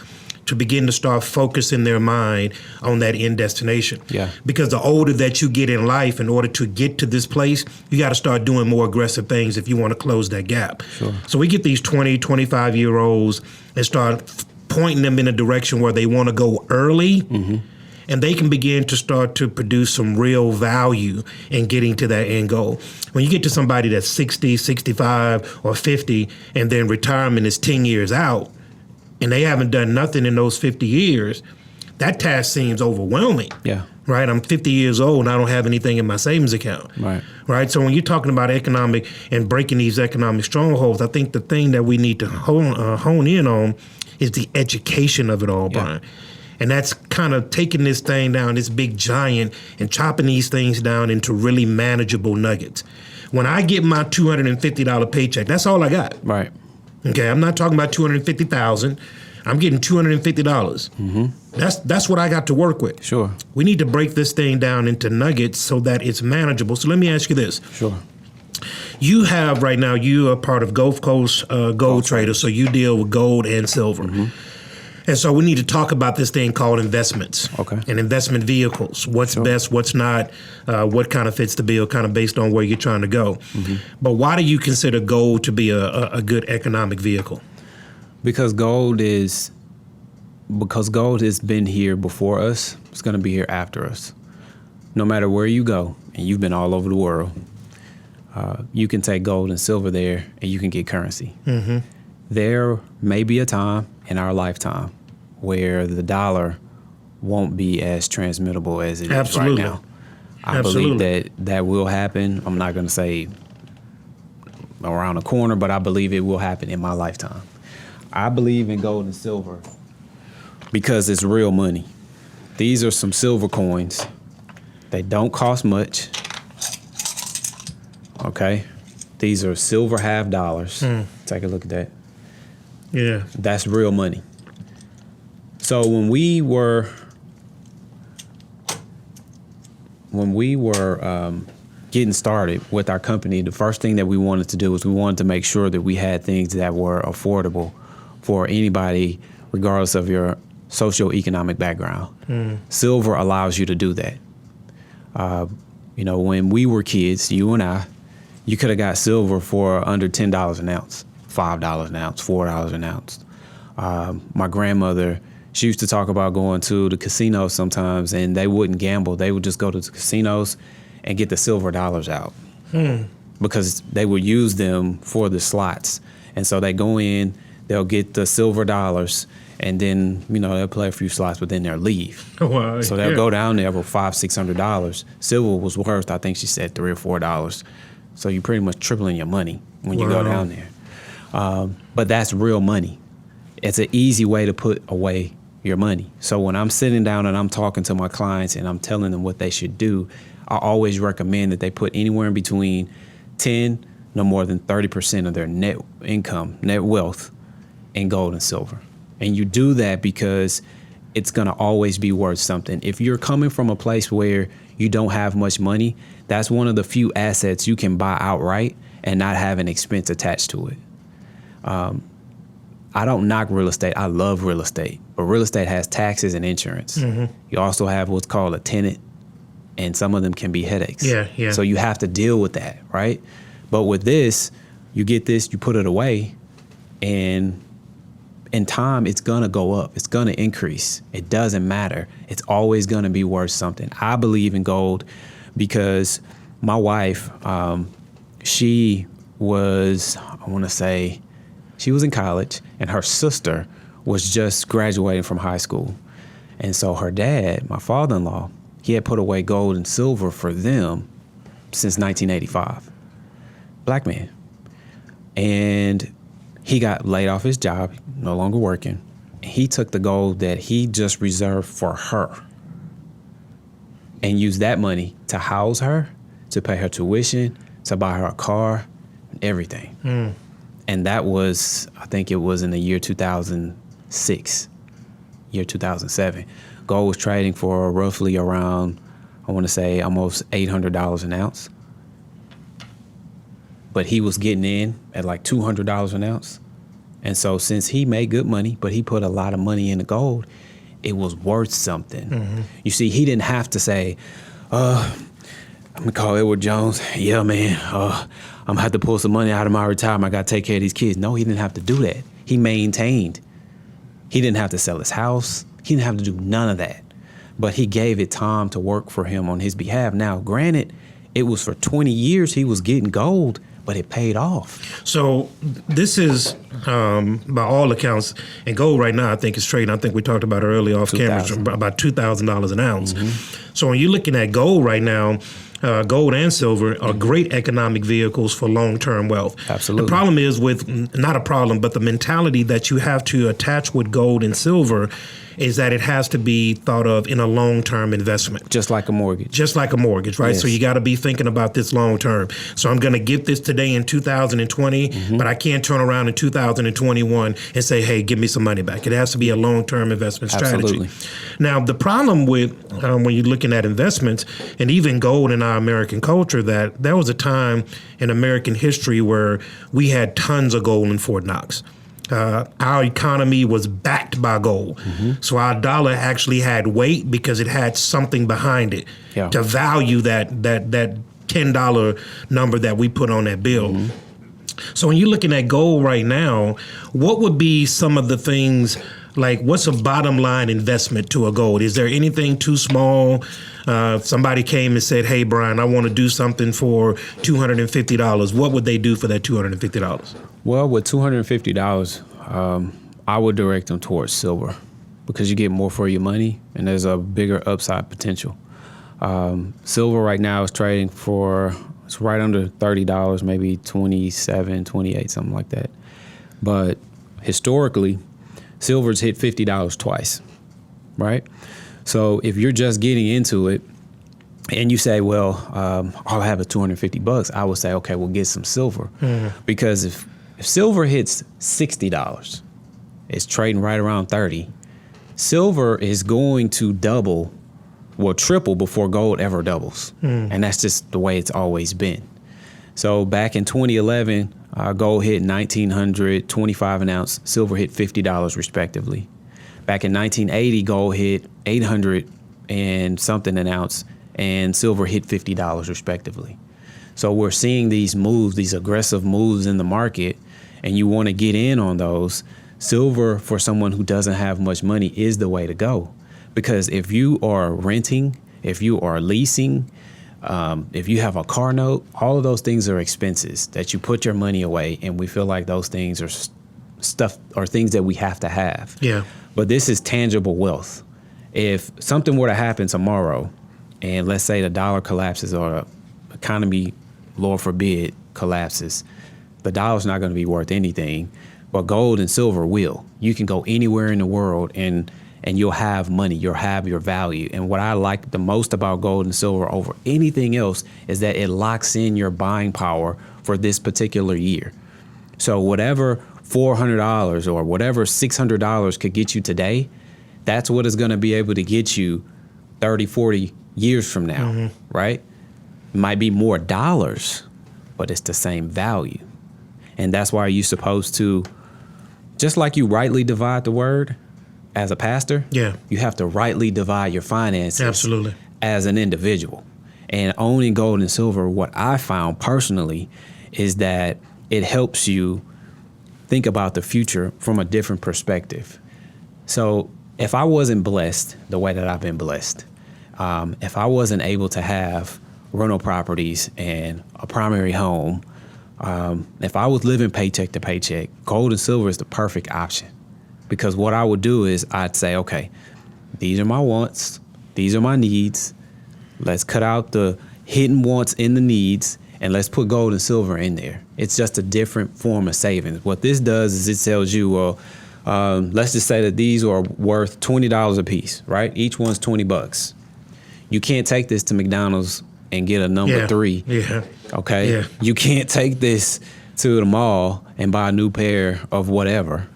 to begin to start focusing their mind on that end destination. Yeah. Because the older that you get in life, in order to get to this place, you got to start doing more aggressive things if you want to close that gap. Sure. So we get these 20, 25-year-olds and start pointing them in a direction where they want to go early, and they can begin to start to produce some real value in getting to that end goal. When you get to somebody that's 60, 65, or 50, and then retirement is 10 years out, and they haven't done nothing in those 50 years, that task seems overwhelming. Yeah. Right. I'm 50 years old and I don't have anything in my savings account. Right. Right. So when you're talking about economic and breaking these economic strongholds, I think the thing that we need to hone in on is the education of it all, Brian. And that's kind of taking this thing down, this big giant, and chopping these things down into really manageable nuggets. When I get my $250 paycheck, that's all I got. Right. Okay, I'm not talking about $250,000. I'm getting $250. Mm-hmm. That's what I got to work with. Sure. We need to break this thing down into nuggets so that it's manageable. So let me ask you this. Sure. You have right now, you are part of Gulf Coast Gold Traders, so you deal with gold and silver. Mm-hmm. And so we need to talk about this thing called investments. Okay. And investment vehicles. What's best, what's not, what kind of fits the bill, kind of based on where you're trying to go. Mm-hmm. But why do you consider gold to be a good economic vehicle? Because gold has been here before us. It's going to be here after us. No matter where you go, and you've been all over the world, you can take gold and silver there, and you can get currency. Mm-hmm. There may be a time in our lifetime where the dollar won't be as transmittable as it is right now. I believe that will happen. I'm not going to say around the corner, but I believe it will happen in my lifetime. I believe in gold and silver because it's real money. These are some silver coins. They don't cost much. Okay? These are silver half dollars. Take a look at that. Yeah. That's real money. So when we were getting started with our company, the first thing that we wanted to do was we wanted to make sure that we had things that were affordable for anybody, regardless of your socioeconomic background. Silver allows you to do that. When we were kids, you and I, you could have got silver for under $10 an ounce, $5 an ounce, $4 an ounce. My grandmother, she used to talk about going to the casinos sometimes, and they wouldn't gamble. They would just go to the casinos and get the silver dollars out because they would use them for the slots. And so they go in, they'll get the silver dollars, and then, they'll play a few slots, but then they'll leave. Wow, so they'll go down there with $500-$600. Silver was worth, I think she said, $3 or $4. So you're pretty much tripling your money when you go down there. But that's real money. It's an easy way to put away your money. So when I'm sitting down and I'm talking to my clients and I'm telling them what they should do, I always recommend that they put anywhere in between 10, no more than 30% of their net income, net wealth, in gold and silver. And you do that because it's going to always be worth something. If you're coming from a place where you don't have much money, that's one of the few assets you can buy outright and not have an expense attached to it. I don't knock real estate. I love real estate. But real estate has taxes and insurance. Mm-hmm. You also have what's called a tenant, and some of them can be headaches. Yeah. So you have to deal with that, right? But with this, you get this, you put it away, and in time, it's going to go up. It's going to increase. It doesn't matter. It's always going to be worth something. I believe in gold because my wife, she was in college, and her sister was just graduating from high school. And so her dad, my father-in-law, he had put away gold and silver for them since 1985. Black man. And he got laid off his job, no longer working. He took the gold that he just reserved for her and used that money to house her, to pay her tuition, to buy her a car, everything. And that was, I think it was in the year 2006, year 2007. Gold was trading for roughly around, I want to say almost $800 an ounce. But he was getting in at like $200 an ounce. And so since he made good money, but he put a lot of money into gold, it was worth something. Mm-hmm. You see, he didn't have to say, I'm going to call Edward Jones. Yeah, man, I'm going to have to pull some money out of my retirement. I got to take care of these kids. No, he didn't have to do that. He maintained. He didn't have to sell his house. He didn't have to do none of that. But he gave it time to work for him on his behalf. Now, granted, it was for 20 years he was getting gold, but but it paid off. So this is, by all accounts, and gold right now I think is trading. I think we talked about it earlier off camera, about $2,000 an ounce. So when you're looking at gold right now, gold and silver are great economic vehicles for long-term wealth. Absolutely. The problem is not a problem, but the mentality that you have to attach with gold and silver is that it has to be thought of in a long-term investment. Just like a mortgage. Just like a mortgage, right? Yes. So you got to be thinking about this long-term. So I'm going to get this today in 2020, but I can't turn around in 2021 and say, hey, give me some money back. It has to be a long-term investment strategy. Absolutely. Now, the problem with when you're looking at investments and even gold in our American culture, that there was a time in American history where we had tons of gold in Fort Knox. Our economy was backed by gold. So our dollar actually had weight because it had something behind it to value that $10 number that we put on that bill. So when you're looking at gold right now, what would be some of the things, like what's a bottom line investment to a gold? Is there anything too small? Somebody came and said, hey, Brian, I want to do something for $250. What would they do for that $250? Well, with $250, I would direct them towards silver because you get more for your money and there's a bigger upside potential. Silver right now is trading for, it's right under $30, maybe 27, 28, something like that. But historically, silver's hit $50 twice, right? So if you're just getting into it and you say, well, I'll have a $250, I would say, okay, we'll get some silver. Because if silver hits $60, it's trading right around 30, silver is going to double, well, triple before gold ever doubles. And that's just the way it's always been. So back in 2011, gold hit $1,925 an ounce, silver hit $50 respectively. Back in 1980, gold hit $800 and something an ounce, and silver hit $50 respectively. So we're seeing these moves, these aggressive moves in the market, and you want to get in on those. Silver, for someone who doesn't have much money, is the way to go. Because if you are renting, if you are leasing, if you have a car note, all of those things are expenses that you put your money away, and we feel like those things are stuff or things that we have to have. Yeah. But this is tangible wealth. If something were to happen tomorrow, and let's say the dollar collapses or the economy, Lord forbid, collapses, the dollar's not going to be worth anything, but gold and silver will. You can go anywhere in the world and you'll have money, you'll have your value. And what I like the most about gold and silver over anything else is that it locks in your buying power for this particular year. So whatever $400 or whatever $600 could get you today, that's what is going to be able to get you 30, 40 years from now, right? It might be more dollars, but it's the same value. And that's why you're supposed to, just like you rightly divide the word as a pastor, you have to rightly divide your finances as an individual. And owning gold and silver, what I found personally is that it helps you think about the future from a different perspective. So if I wasn't blessed the way that I've been blessed, if I wasn't able to have rental properties and a primary home, if I was living paycheck to paycheck, gold and silver is the perfect option. Because what I would do is I'd say, okay, these are my wants, these are my needs. Let's cut out the hidden wants in the needs, and let's put gold and silver in there. It's just a different form of savings. What this does is it tells you, well, let's just say that these are worth $20 a piece, right? Each one's $20. You can't take this to McDonald's and get a number 3. Okay? You can't take this to the mall and buy a new pair of whatever.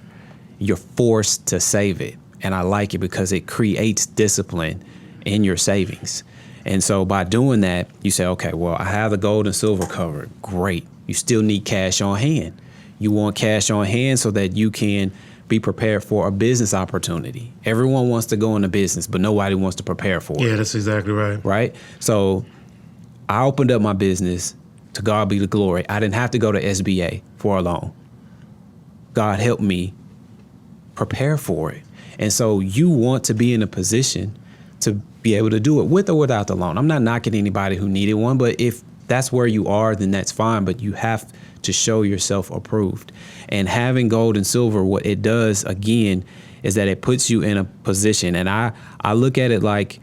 You're forced to save it. And I like it because it creates discipline in your savings. And so by doing that, you say, okay, well, I have the gold and silver covered. Great. You still need cash on hand. You want cash on hand so that you can be prepared for a business opportunity. Everyone wants to go into business, but nobody wants to prepare for it. Yeah, that's exactly right. Right? So I opened up my business. To God be the glory. I didn't have to go to SBA for a loan. God helped me prepare for it. And so you want to be in a position to be able to do it with or without the loan. I'm not knocking anybody who needed one, but if that's where you are, then that's fine. But you have to show yourself approved. And having gold and silver, what it does, again, is that it puts you in a position. And I look at it like,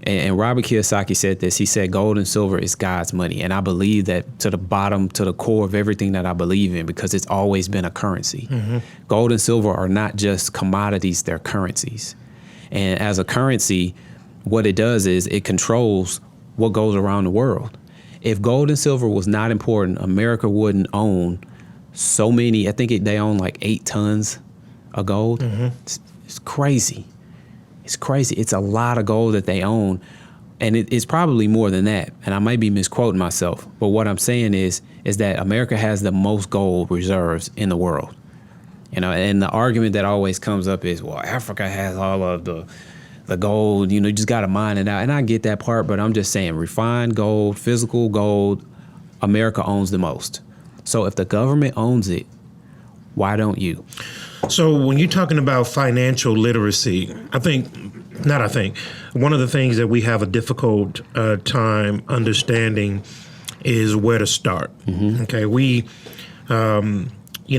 and Robert Kiyosaki said this, he said gold and silver is God's money. And I believe that to the bottom, to the core of everything that I believe in, because it's always been a currency. Mm-hmm. Gold and silver are not just commodities, they're currencies. And as a currency, what it does is it controls what goes around the world. If gold and silver was not important, America wouldn't own so many. I think they own like 8 tons of gold. Mm-hmm. It's crazy. It's crazy. It's a lot of gold that they own, and it's probably more than that. And I might be misquoting myself, but what I'm saying is that America has the most gold reserves in the world. You know, and the argument that always comes up is, well, Africa has all of the gold. You know, you just got to mine it out. And I get that part, but I'm just saying, refined gold, physical gold, America owns the most. So if the government owns it, why don't you? So when you're talking about financial literacy, one of the things that we have a difficult time understanding is where to start. Mm-hmm. Okay,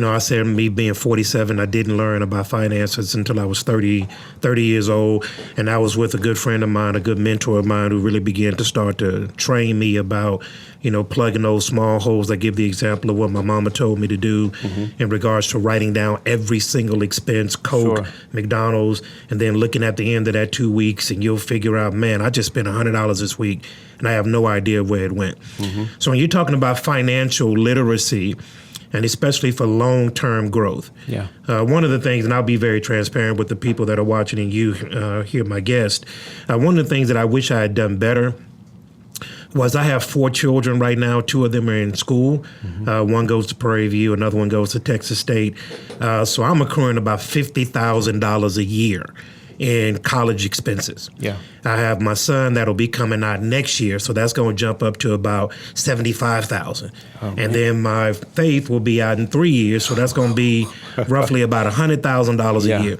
I said me being 47, I didn't learn about finances until I was 30 years old. And I was with a good friend of mine, a good mentor of mine, who really began to start to train me about, plugging those small holes. I give the example of what my mama told me to do in regards to writing down every single expense, Coke, sure, McDonald's, and then looking at the end of that 2 weeks, and you'll figure out, man, I just spent $100 this week and I have no idea where it went. Mm-hmm. So when you're talking about financial literacy, and especially for long-term growth. Yeah. One of the things, and I'll be very transparent with the people that are watching and you hear my guest, one of the things that I wish I had done better was I have 4 children right now. 2 of them are in school. Mm-hmm. One goes to Prairie View, another one goes to Texas State. So I'm accruing about $50,000 a year in college expenses. Yeah. I have my son that'll be coming out next year, so that's going to jump up to about $75,000. Oh, and then my Faith will be out in 3 years, so that's going to be roughly about $100,000 a year.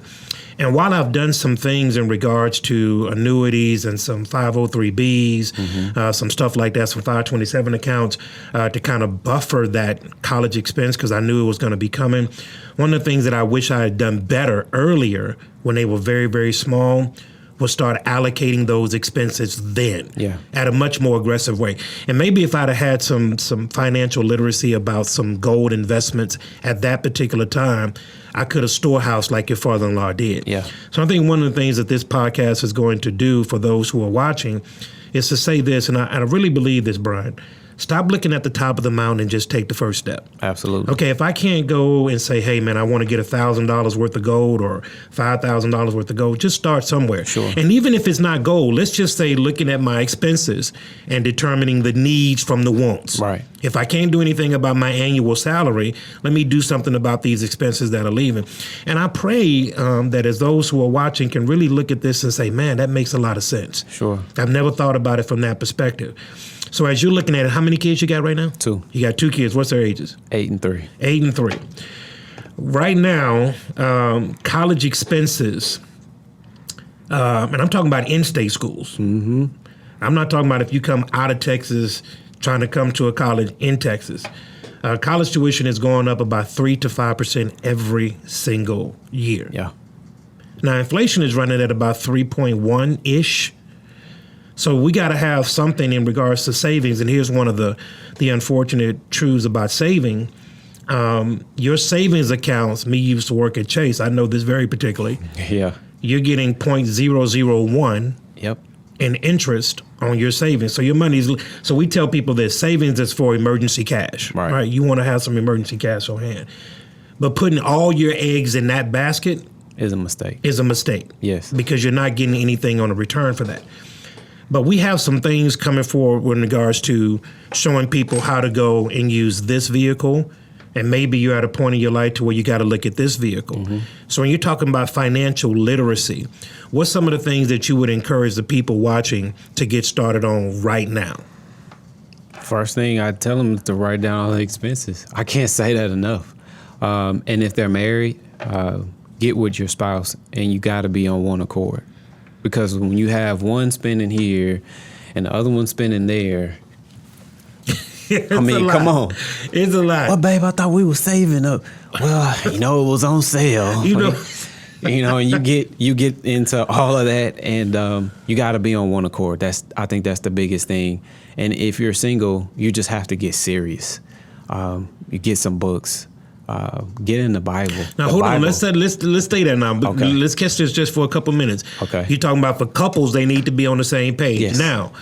And while I've done some things in regards to annuities and some 503Bs, mm-hmm, some stuff like that, some 527 accounts to kind of buffer that college expense because I knew it was going to be coming, one of the things that I wish I had done better earlier when they were very, very small was start allocating those expenses then at a much more aggressive way. And maybe if I'd have had some financial literacy about some gold investments at that particular time, I could have storehoused like your father-in-law did. Yeah. So I think one of the things that this podcast is going to do for those who are watching is to say this, and I really believe this, Brian. Stop looking at the top of the mountain and just take the first step. Absolutely. Okay, if I can't go and say, hey, man, I want to get $1,000 worth of gold or $5,000 worth of gold, just start somewhere. Sure. And even if it's not gold, let's just say looking at my expenses and determining the needs from the wants. Right. If I can't do anything about my annual salary, let me do something about these expenses that are leaving. And I pray that as those who are watching can really look at this and say, man, that makes a lot of sense. Sure. I've never thought about it from that perspective. So as you're looking at it, how many kids you got right now? 2. You got 2 kids. What's their ages? 8 and 3. 8 and 3. Right now, college expenses, and I'm talking about in-state schools. Mm-hmm. I'm not talking about if you come out of Texas trying to come to a college in Texas. College tuition is going up about 3 to 5% every single year. Yeah. Now, inflation is running at about 3.1-ish. So we got to have something in regards to savings. And here's one of the unfortunate truths about saving. Your savings accounts, me used to work at Chase. I know this very particularly. Yeah. You're getting 0.001 in interest on your savings. So your money is, so we tell people that savings is for emergency cash. Right? You want to have some emergency cash on hand. But putting all your eggs in that basket is a mistake. Yes. Because you're not getting anything on a return for that. But we have some things coming forward in regards to showing people how to go and use this vehicle. And maybe you're at a point in your life to where you got to look at this vehicle. Mm-hmm. So when you're talking about financial literacy, what's some of the things that you would encourage the people watching to get started on right now? First thing, I tell them to write down all the expenses. I can't say that enough. And if they're married, get with your spouse, and you got to be on one accord. Because when you have one spending here and the other one spending there, I mean, come on. It's a lot. Well, babe, I thought we were saving up. Well, it was on sale. And you get into all of that, and you got to be on one accord. I think that's the biggest thing. And if you're single, you just have to get serious. You get some books. Get in the Bible. Now hold on. Let's stay there now. Okay. Let's catch this just for a couple minutes. Okay. You're talking about for couples, they need to be on the same page. Yes. Now,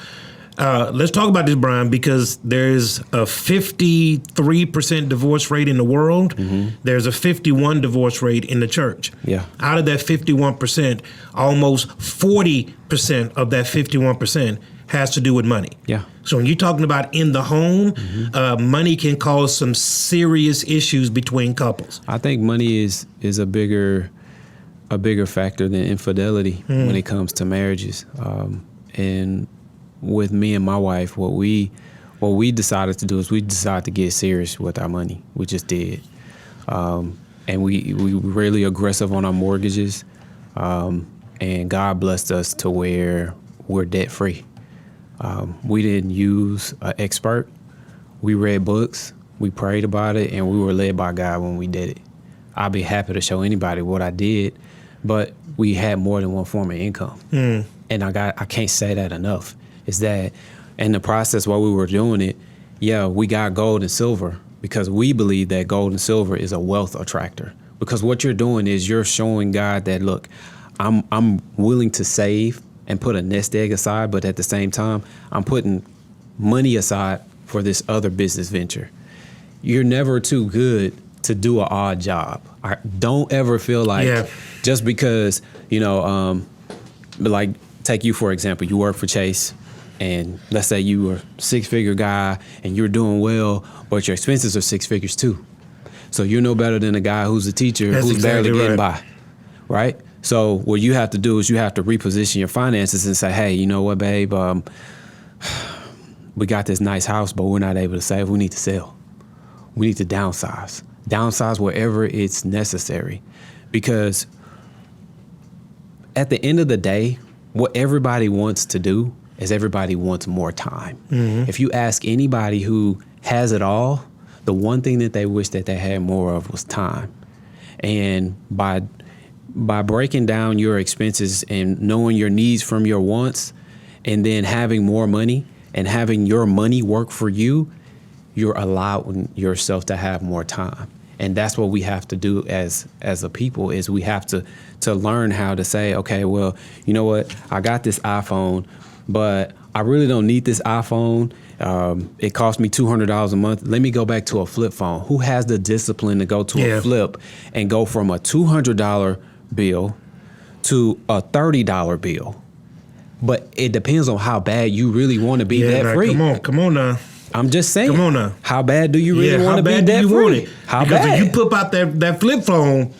let's talk about this, Brian, because there's a 53% divorce rate in the world. Mm-hmm. There's a 51% divorce rate in the church. Yeah. Out of that 51%, almost 40% of that 51% has to do with money. Yeah. So when you're talking about in the home, money can cause some serious issues between couples. I think money is a bigger factor than infidelity when it comes to marriages. And with me and my wife, what we decided to do is we decided to get serious with our money. We just did. And we were really aggressive on our mortgages. And God blessed us to where we're debt free. We didn't use an expert. We read books, we prayed about it, and we were led by God when we did it. I'd be happy to show anybody what I did, but we had more than one form of income. And I can't say that enough. Is that in the process while we were doing it, we got gold and silver because we believe that gold and silver is a wealth attractor. Because what you're doing is you're showing God that, look, I'm willing to save and put a nest egg aside, but at the same time, I'm putting money aside for this other business venture. You're never too good to do an odd job. Don't ever feel like just because, like take you for example, you work for Chase, and let's say you were a six-figure guy and you're doing well, but your expenses are six figures too. So you're no better than a guy who's a teacher who's barely getting by, right? So what you have to do is you have to reposition your finances and say, hey, you know what, babe? We got this nice house, but we're not able to save. We need to sell. We need to downsize. Downsize wherever it's necessary. Because at the end of the day, what everybody wants to do is everybody wants more time. Mm-hmm. If you ask anybody who has it all, the one thing that they wish that they had more of was time. And by breaking down your expenses and knowing your needs from your wants, and then having more money and having your money work for you, you're allowing yourself to have more time. And that's what we have to do as a people is we have to learn how to say, okay, well, you know what? I got this iPhone, but I really don't need this iPhone. It cost me $200 a month. Let me go back to a flip phone. Who has the discipline to go to a flip and go from a $200 bill to a $30 bill? But it depends on how bad you really want to be debt free. Come on now. I'm just saying. Come on now. How bad do you really want to be debt free? How because bad? If you put out that flip phone,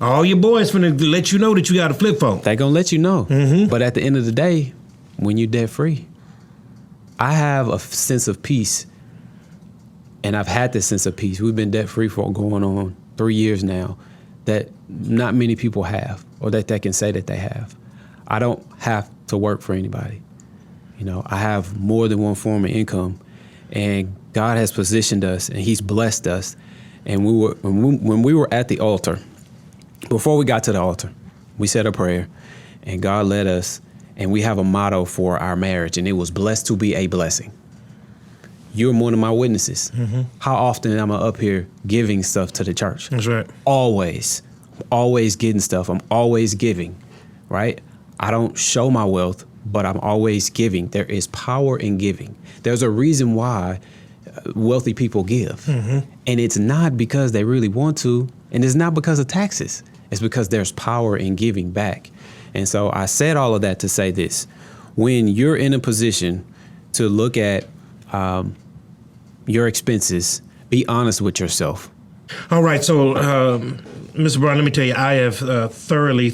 all your boys finna let you know that you got a flip phone. They gonna let you know. Mm-hmm. But at the end of the day, when you're debt free, I have a sense of peace, and I've had this sense of peace. We've been debt free for going on 3 years now, that not many people have, or that they can say that they have. I don't have to work for anybody. I have more than one form of income, and God has positioned us, and He's blessed us. And when we were at the altar, before we got to the altar, we said a prayer, and God led us, and we have a motto for our marriage, and it was blessed to be a blessing. You're one of my witnesses. Mm-hmm. How often am I up here giving stuff to the church? That's right. Always getting stuff. I'm always giving, right? I don't show my wealth, but I'm always giving. There is power in giving. There's a reason why wealthy people give. Mm-hmm. And it's not because they really want to, and it's not because of taxes. It's because there's power in giving back. And so I said all of that to say this. When you're in a position to look at your expenses, be honest with yourself. All right. So, Mr. Brown, let me tell you, I have thoroughly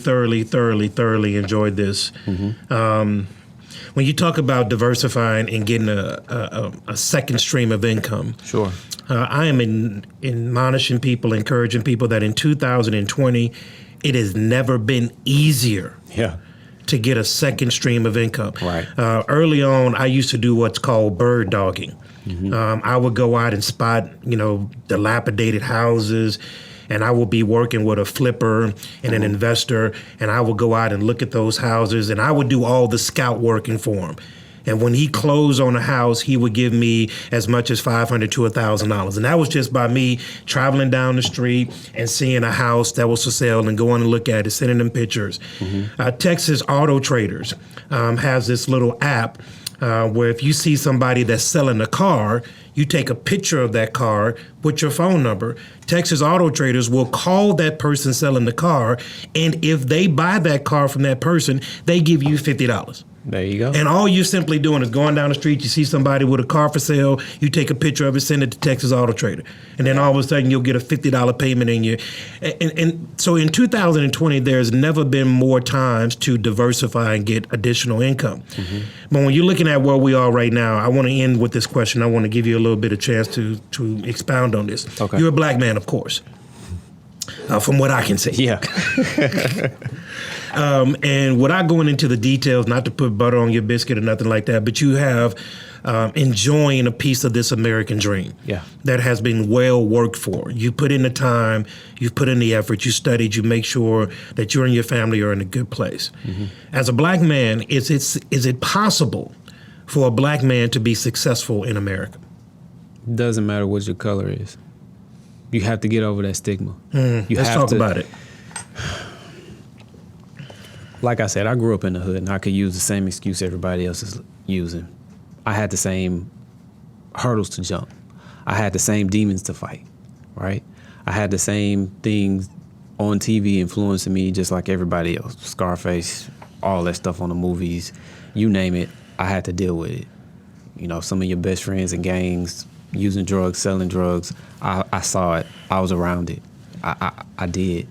enjoyed this. Mm-hmm. When you talk about diversifying and getting a second stream of income, sure. I am admonishing people, encouraging people that in 2020, it has never been easier to get a second stream of income. Right. Early on, I used to do what's called bird dogging. I would go out and spot, dilapidated houses, and I would be working with a flipper and an investor, and I would go out and look at those houses, and I would do all the scout working for him. And when he closed on a house, he would give me as much as $500 to $1,000. And that was just by me traveling down the street and seeing a house that was for sale and going to look at it, sending them pictures. Texas Auto Traders has this little app where if you see somebody that's selling a car, you take a picture of that car, put your phone number. Texas Auto Traders will call that person selling the car, and if they buy that car from that person, they give you $50. There you go. And all you're simply doing is going down the street, you see somebody with a car for sale, you take a picture of it, send it to Texas Auto Trader. And then all of a sudden you'll get a $50 payment in you. And so in 2020, there's never been more times to diversify and get additional income. But when you're looking at where we are right now, I want to end with this question. I want to give you a little bit of chance to expound on this. Okay. You're a black man, of course, from what I can see. Yeah. And without going into the details, not to put butter on your biscuit or nothing like that, but you have enjoying a piece of this American dream that has been well worked for. You put in the time, you've put in the effort, you studied, you make sure that you and your family are in a good place. As a black man, is it possible for a black man to be successful in America? Doesn't matter what your color is. You have to get over that stigma. Let's talk about it. Like I said, I grew up in the hood, and I could use the same excuse everybody else is using. I had the same hurdles to jump. I had the same demons to fight, right? I had the same things on TV influencing me just like everybody else. Scarface, all that stuff on the movies, you name it, I had to deal with it. Some of your best friends in gangs, using drugs, selling drugs, I saw it. I was around it. I did.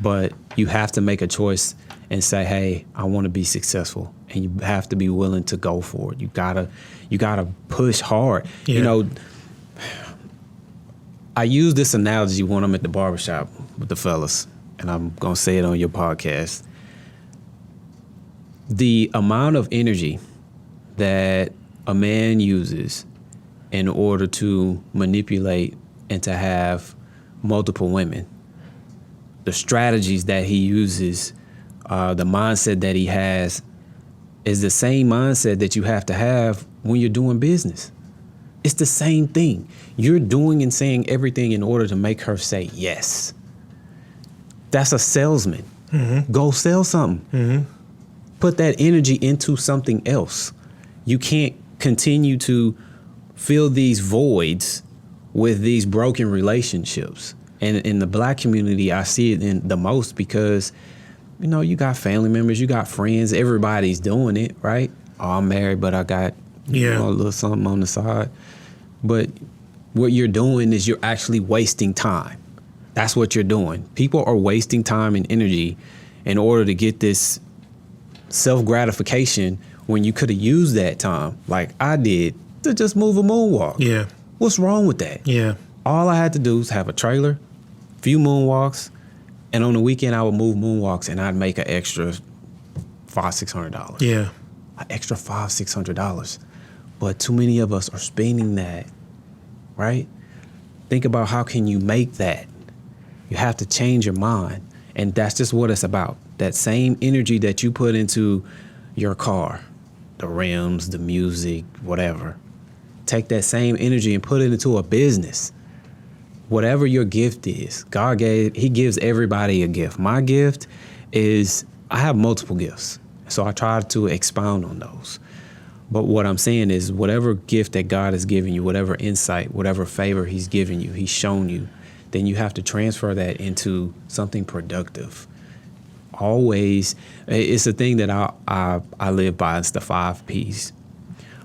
But you have to make a choice and say, hey, I want to be successful. And you have to be willing to go for it. You gotta push hard. Yeah. I use this analogy when I'm at the barbershop with the fellas, and I'm gonna say it on your podcast. The amount of energy that a man uses in order to manipulate and to have multiple women, the strategies that he uses, the mindset that he has is the same mindset that you have to have when you're doing business. It's the same thing. You're doing and saying everything in order to make her say yes. That's a salesman. Go sell something. Put that energy into something else. You can't continue to fill these voids with these broken relationships. And in the black community, I see it in the most because you got family members, you got friends, everybody's doing it, right? Oh, I'm married, but I got a little something on the side. But what you're doing is you're actually wasting time. That's what you're doing. People are wasting time and energy in order to get this self-gratification when you could have used that time, like I did, to just move a moonwalk. Yeah. What's wrong with that? Yeah. All I had to do was have a trailer, few moonwalks, and on the weekend I would move moonwalks and I'd make an extra $500-$600. Yeah. An extra $500-$600. But too many of us are spending that, right? Think about how can you make that. You have to change your mind. And that's just what it's about. That same energy that you put into your car, the rims, the music, whatever. Take that same energy and put it into a business. Whatever your gift is, He gives everybody a gift. My gift is, I have multiple gifts. So I try to expound on those. But what I'm saying is whatever gift that God has given you, whatever insight, whatever favor he's given you, he's shown you, then you have to transfer that into something productive. Always, it's a thing that I live by. It's the 5 Ps.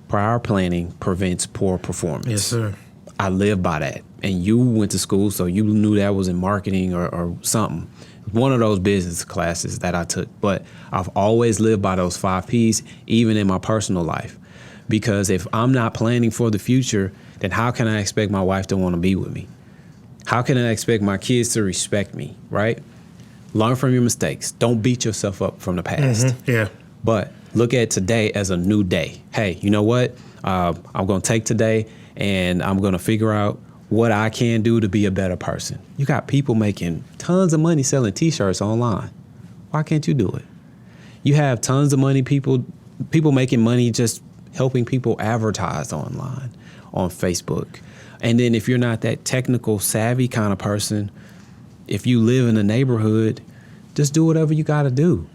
Prior planning prevents poor performance. Yes, sir. I live by that. And you went to school, so you knew that was in marketing or something. One of those business classes that I took. But I've always lived by those 5 Ps, even in my personal life. Because if I'm not planning for the future, then how can I expect my wife to want to be with me? How can I expect my kids to respect me, right? Learn from your mistakes. Don't beat yourself up from the past. Yeah. But look at today as a new day. Hey, you know what? I'm going to take today and I'm going to figure out what I can do to be a better person. You got people making tons of money selling T-shirts online. Why can't you do it? You have tons of money, people making money just helping people advertise online, on Facebook. And then if you're not that technical savvy kind of person, if you live in a neighborhood, just do whatever you got to do,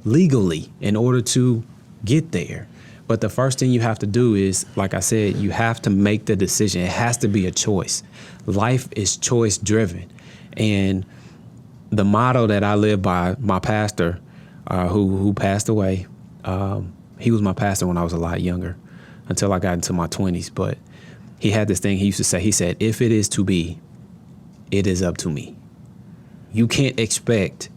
legally in order to get there. But the first thing you have to do is, like I said, you have to make the decision. It has to be a choice. Life is choice driven. And the motto that I live by, my pastor, who passed away, he was my pastor when I was a lot younger, until I got into my 20s. But he had this thing he used to say. He said, if it is to be, it is up to me. You can't expect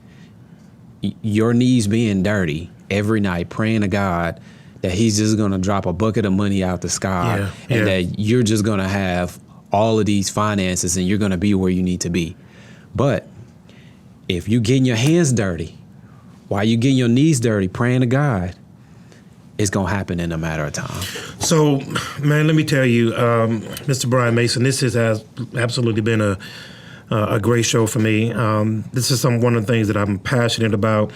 your knees being dirty every night praying to God that he's just going to drop a bucket of money out the sky and that you're just going to have all of these finances and you're going to be where you need to be. But if you getting your hands dirty while you getting your knees dirty praying to God, it's going to happen in a matter of time. So, man, let me tell you, Mr. Brian Mason, this has absolutely been a great show for me. This is one of the things that I'm passionate about.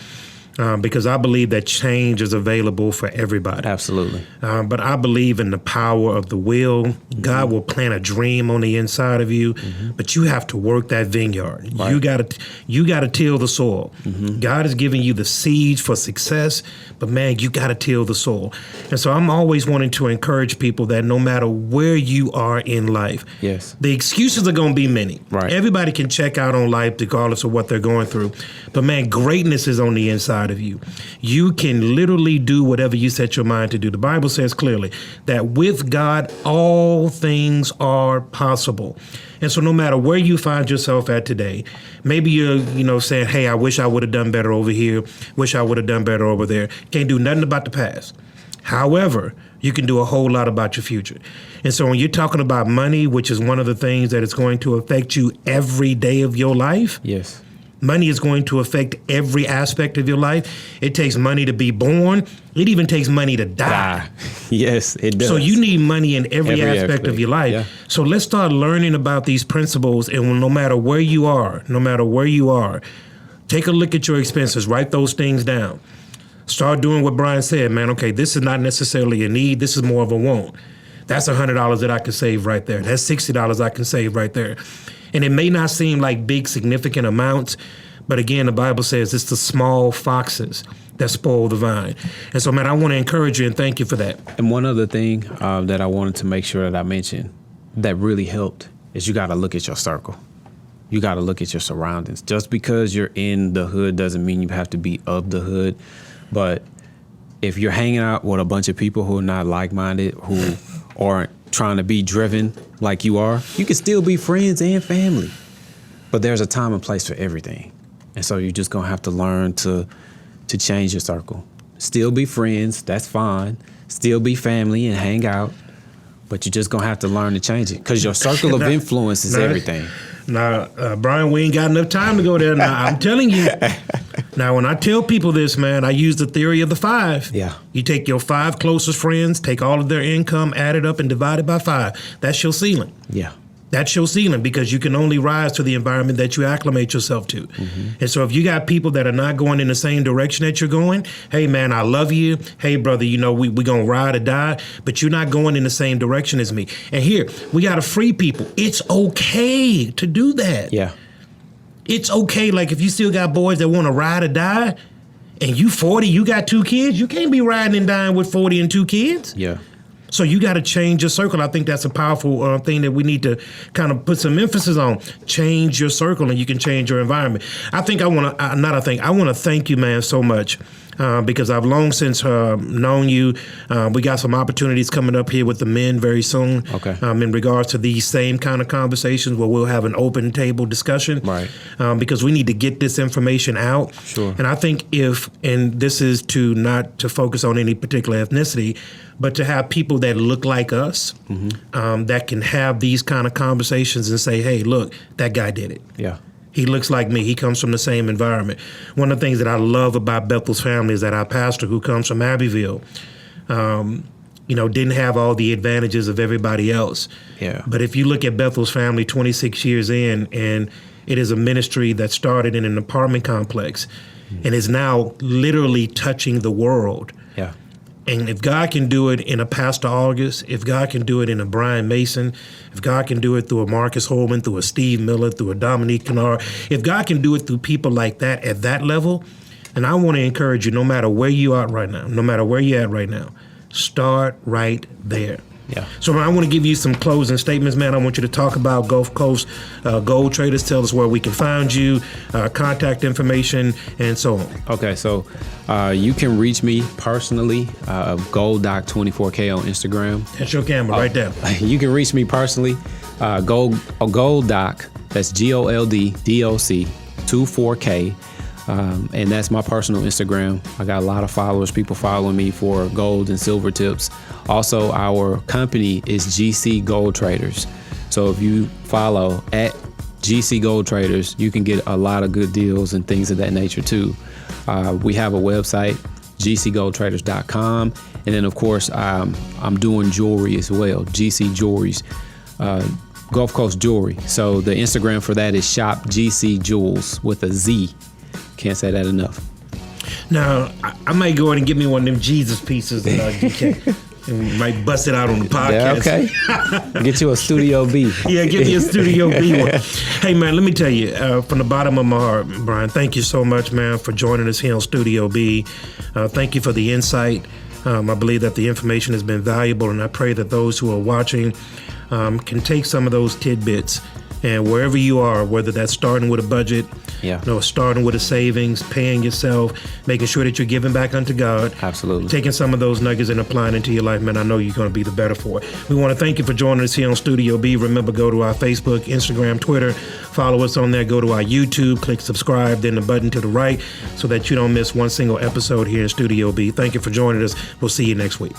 Because I believe that change is available for everybody. Absolutely. But I believe in the power of the will. Mm-hmm. God will plant a dream on the inside of you, but you have to work that vineyard. Right. You got to till the soil. Mm-hmm. God is giving you the seeds for success, but man, you got to till the soil. And so I'm always wanting to encourage people that no matter where you are in life, the excuses are going to be many. Right. Everybody can check out on life regardless of what they're going through. But man, greatness is on the inside of you. You can literally do whatever you set your mind to do. The Bible says clearly that with God, all things are possible. And so no matter where you find yourself at today, maybe you're, saying, hey, I wish I would have done better over here. Wish I would have done better over there. Can't do nothing about the past. However, you can do a whole lot about your future. And so when you're talking about money, which is one of the things that is going to affect you every day of your life. Yes. Money is going to affect every aspect of your life. It takes money to be born. It even takes money to die. Yes, it does. So you need money in every aspect of your life. Yeah. So let's start learning about these principles. And no matter where you are, take a look at your expenses. Write those things down. Start doing what Brian said, man. Okay, this is not necessarily a need. This is more of a want. That's $100 that I can save right there. That's $60 I can save right there. And it may not seem like big, significant amounts, but again, the Bible says it's the small foxes that spoil the vine. And so, man, I want to encourage you and thank you for that. And one other thing that I wanted to make sure that I mentioned that really helped is you got to look at your circle. You got to look at your surroundings. Just because you're in the hood doesn't mean you have to be of the hood. But if you're hanging out with a bunch of people who are not like-minded, who aren't trying to be driven like you are, you can still be friends and family. But there's a time and place for everything. And so you're just going to have to learn to change your circle. Still be friends, that's fine. Still be family and hang out. But you're just going to have to learn to change it because your circle of influence is everything. Now, Brian, we ain't got enough time to go there. Now, I'm telling you. Now, when I tell people this, man, I use the theory of the 5. Yeah. You take your 5 closest friends, take all of their income, add it up, and divide it by 5. That's your ceiling. Yeah. That's your ceiling because you can only rise to the environment that you acclimate yourself to. Mm-hmm. And so if you got people that are not going in the same direction that you're going, hey, man, I love you. Hey, brother, we going to ride or die, but you're not going in the same direction as me. And here, we got to free people. It's okay to do that. Yeah. It's okay. Like if you still got boys that want to ride or die and you 40, you got 2 kids, you can't be riding and dying with 40 and 2 kids. Yeah. So you got to change your circle. I think that's a powerful thing that we need to kind of put some emphasis on. Change your circle and you can change your environment. I want to thank you, man, so much because I've long since known you. We got some opportunities coming up here with the men very soon. Okay. In regards to these same kind of conversations where we'll have an open table discussion. Right. Because we need to get this information out. Sure. And I think and this is not to focus on any particular ethnicity, but to have people that look like us, that can have these kind of conversations and say, hey, look, that guy did it. Yeah. He looks like me. He comes from the same environment. One of the things that I love about Bethel's family is that our pastor, who comes from Abbeville, didn't have all the advantages of everybody else. Yeah. But if you look at Bethel's family 26 years in, and it is a ministry that started in an apartment complex and is now literally touching the world. Yeah. And if God can do it in a Pastor August, if God can do it in a Brian Mason, if God can do it through a Marcus Holman, through a Steve Miller, through a Dominique Kennard, if God can do it through people like that at that level, and I want to encourage you, no matter where you are right now, no matter where you're at right now, start right there. Yeah. So I want to give you some closing statements, man. I want you to talk about Gulf Coast Gold Traders. Tell us where we can find you, contact information, and so on. Okay, so you can reach me personally, GoldDoc24K on Instagram. That's your camera right there. You can reach me personally, GoldDoc, that's GoldDoc 24K. And that's my personal Instagram. I got a lot of followers, people following me for gold and silver tips. Also, our company is GC Gold Traders. So if you follow at GC Gold Traders, you can get a lot of good deals and things of that nature too. We have a website, gcgoldtraders.com. And then of course, I'm doing jewelry as well, GC Jewelries, Gulf Coast Jewelry. So the Instagram for that is Shop GC Jewels with a Z. Can't say that enough. Now, I might go in and get me one of them Jesus pieces, DK. And we might bust it out on the podcast. Yeah, okay. Get you a Studio B. Yeah, get me a Studio B one. Hey, man, let me tell you, from the bottom of my heart, Brian, thank you so much, man, for joining us here on Studio B. Thank you for the insight. I believe that the information has been valuable, and I pray that those who are watching can take some of those tidbits. And wherever you are, whether that's starting with a budget, starting with a savings, paying yourself, making sure that you're giving back unto God. Absolutely. Taking some of those nuggets and applying into your life, man, I know you're going to be the better for it. We want to thank you for joining us here on Studio B. Remember, go to our Facebook, Instagram, Twitter. Follow us on there. Go to our YouTube. Click subscribe, then the button to the right so that you don't miss one single episode here in Studio B. Thank you for joining us. We'll see you next week.